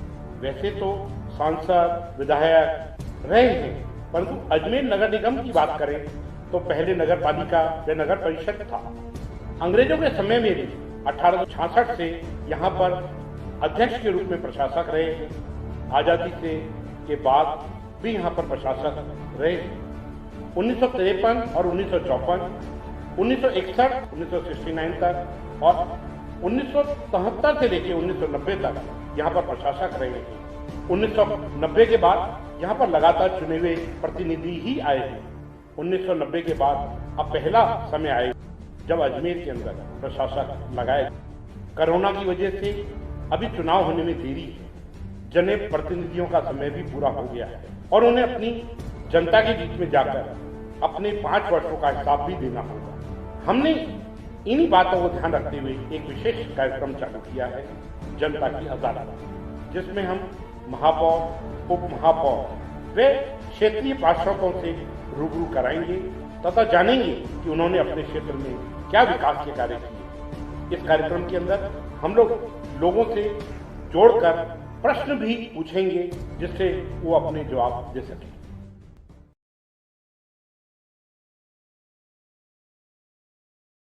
C: वैसे तो सांसद, विधायक रहे हैं, परंतु अजमेर नगर निगम की बात करें तो पहले नगर पालिका व नगर परिषद था। अंग्रेजों के समय में भी 1866 से यहाँ पर अध्यक्ष के रूप में प्रशासक रहे हैं। आजादी से के बाद भी यहाँ पर प्रशासक रहे। 1953 और 1954, 1961, 1969 तक और 1973 से लेकर 1990 तक यहाँ पर प्रशासक रहे हैं। 1990 के बाद यहाँ पर लगातार चुने हुए प्रतिनिधि ही आए हैं। 1990 के बाद अब पहला समय आए जब अजमेर के अंदर प्रशासक लगाए। कोरोना की वजह से अभी चुनाव होने में देरी है। जन प्रतिनिधियों का समय भी पूरा हो गया है और उन्हें अपनी जनता के बीच में जाकर अपने 5 वर्षों का हिसाब भी देना होगा। हमने इन्हीं बातों को ध्यान रखते हुए एक विशेष कार्यक्रम चालू किया है, जनता की अदालत, जिसमें हम महापौर, उप महापौर व क्षेत्रीय पार्षदों से रूबरू कराएंगे तथा जानेंगे कि उन्होंने अपने क्षेत्र में क्या विकास के कार्य किए। इस कार्यक्रम के अंदर हम लोग लोगों से जोड़कर प्रश्न भी पूछेंगे जिससे वो अपने जवाब दे सकें।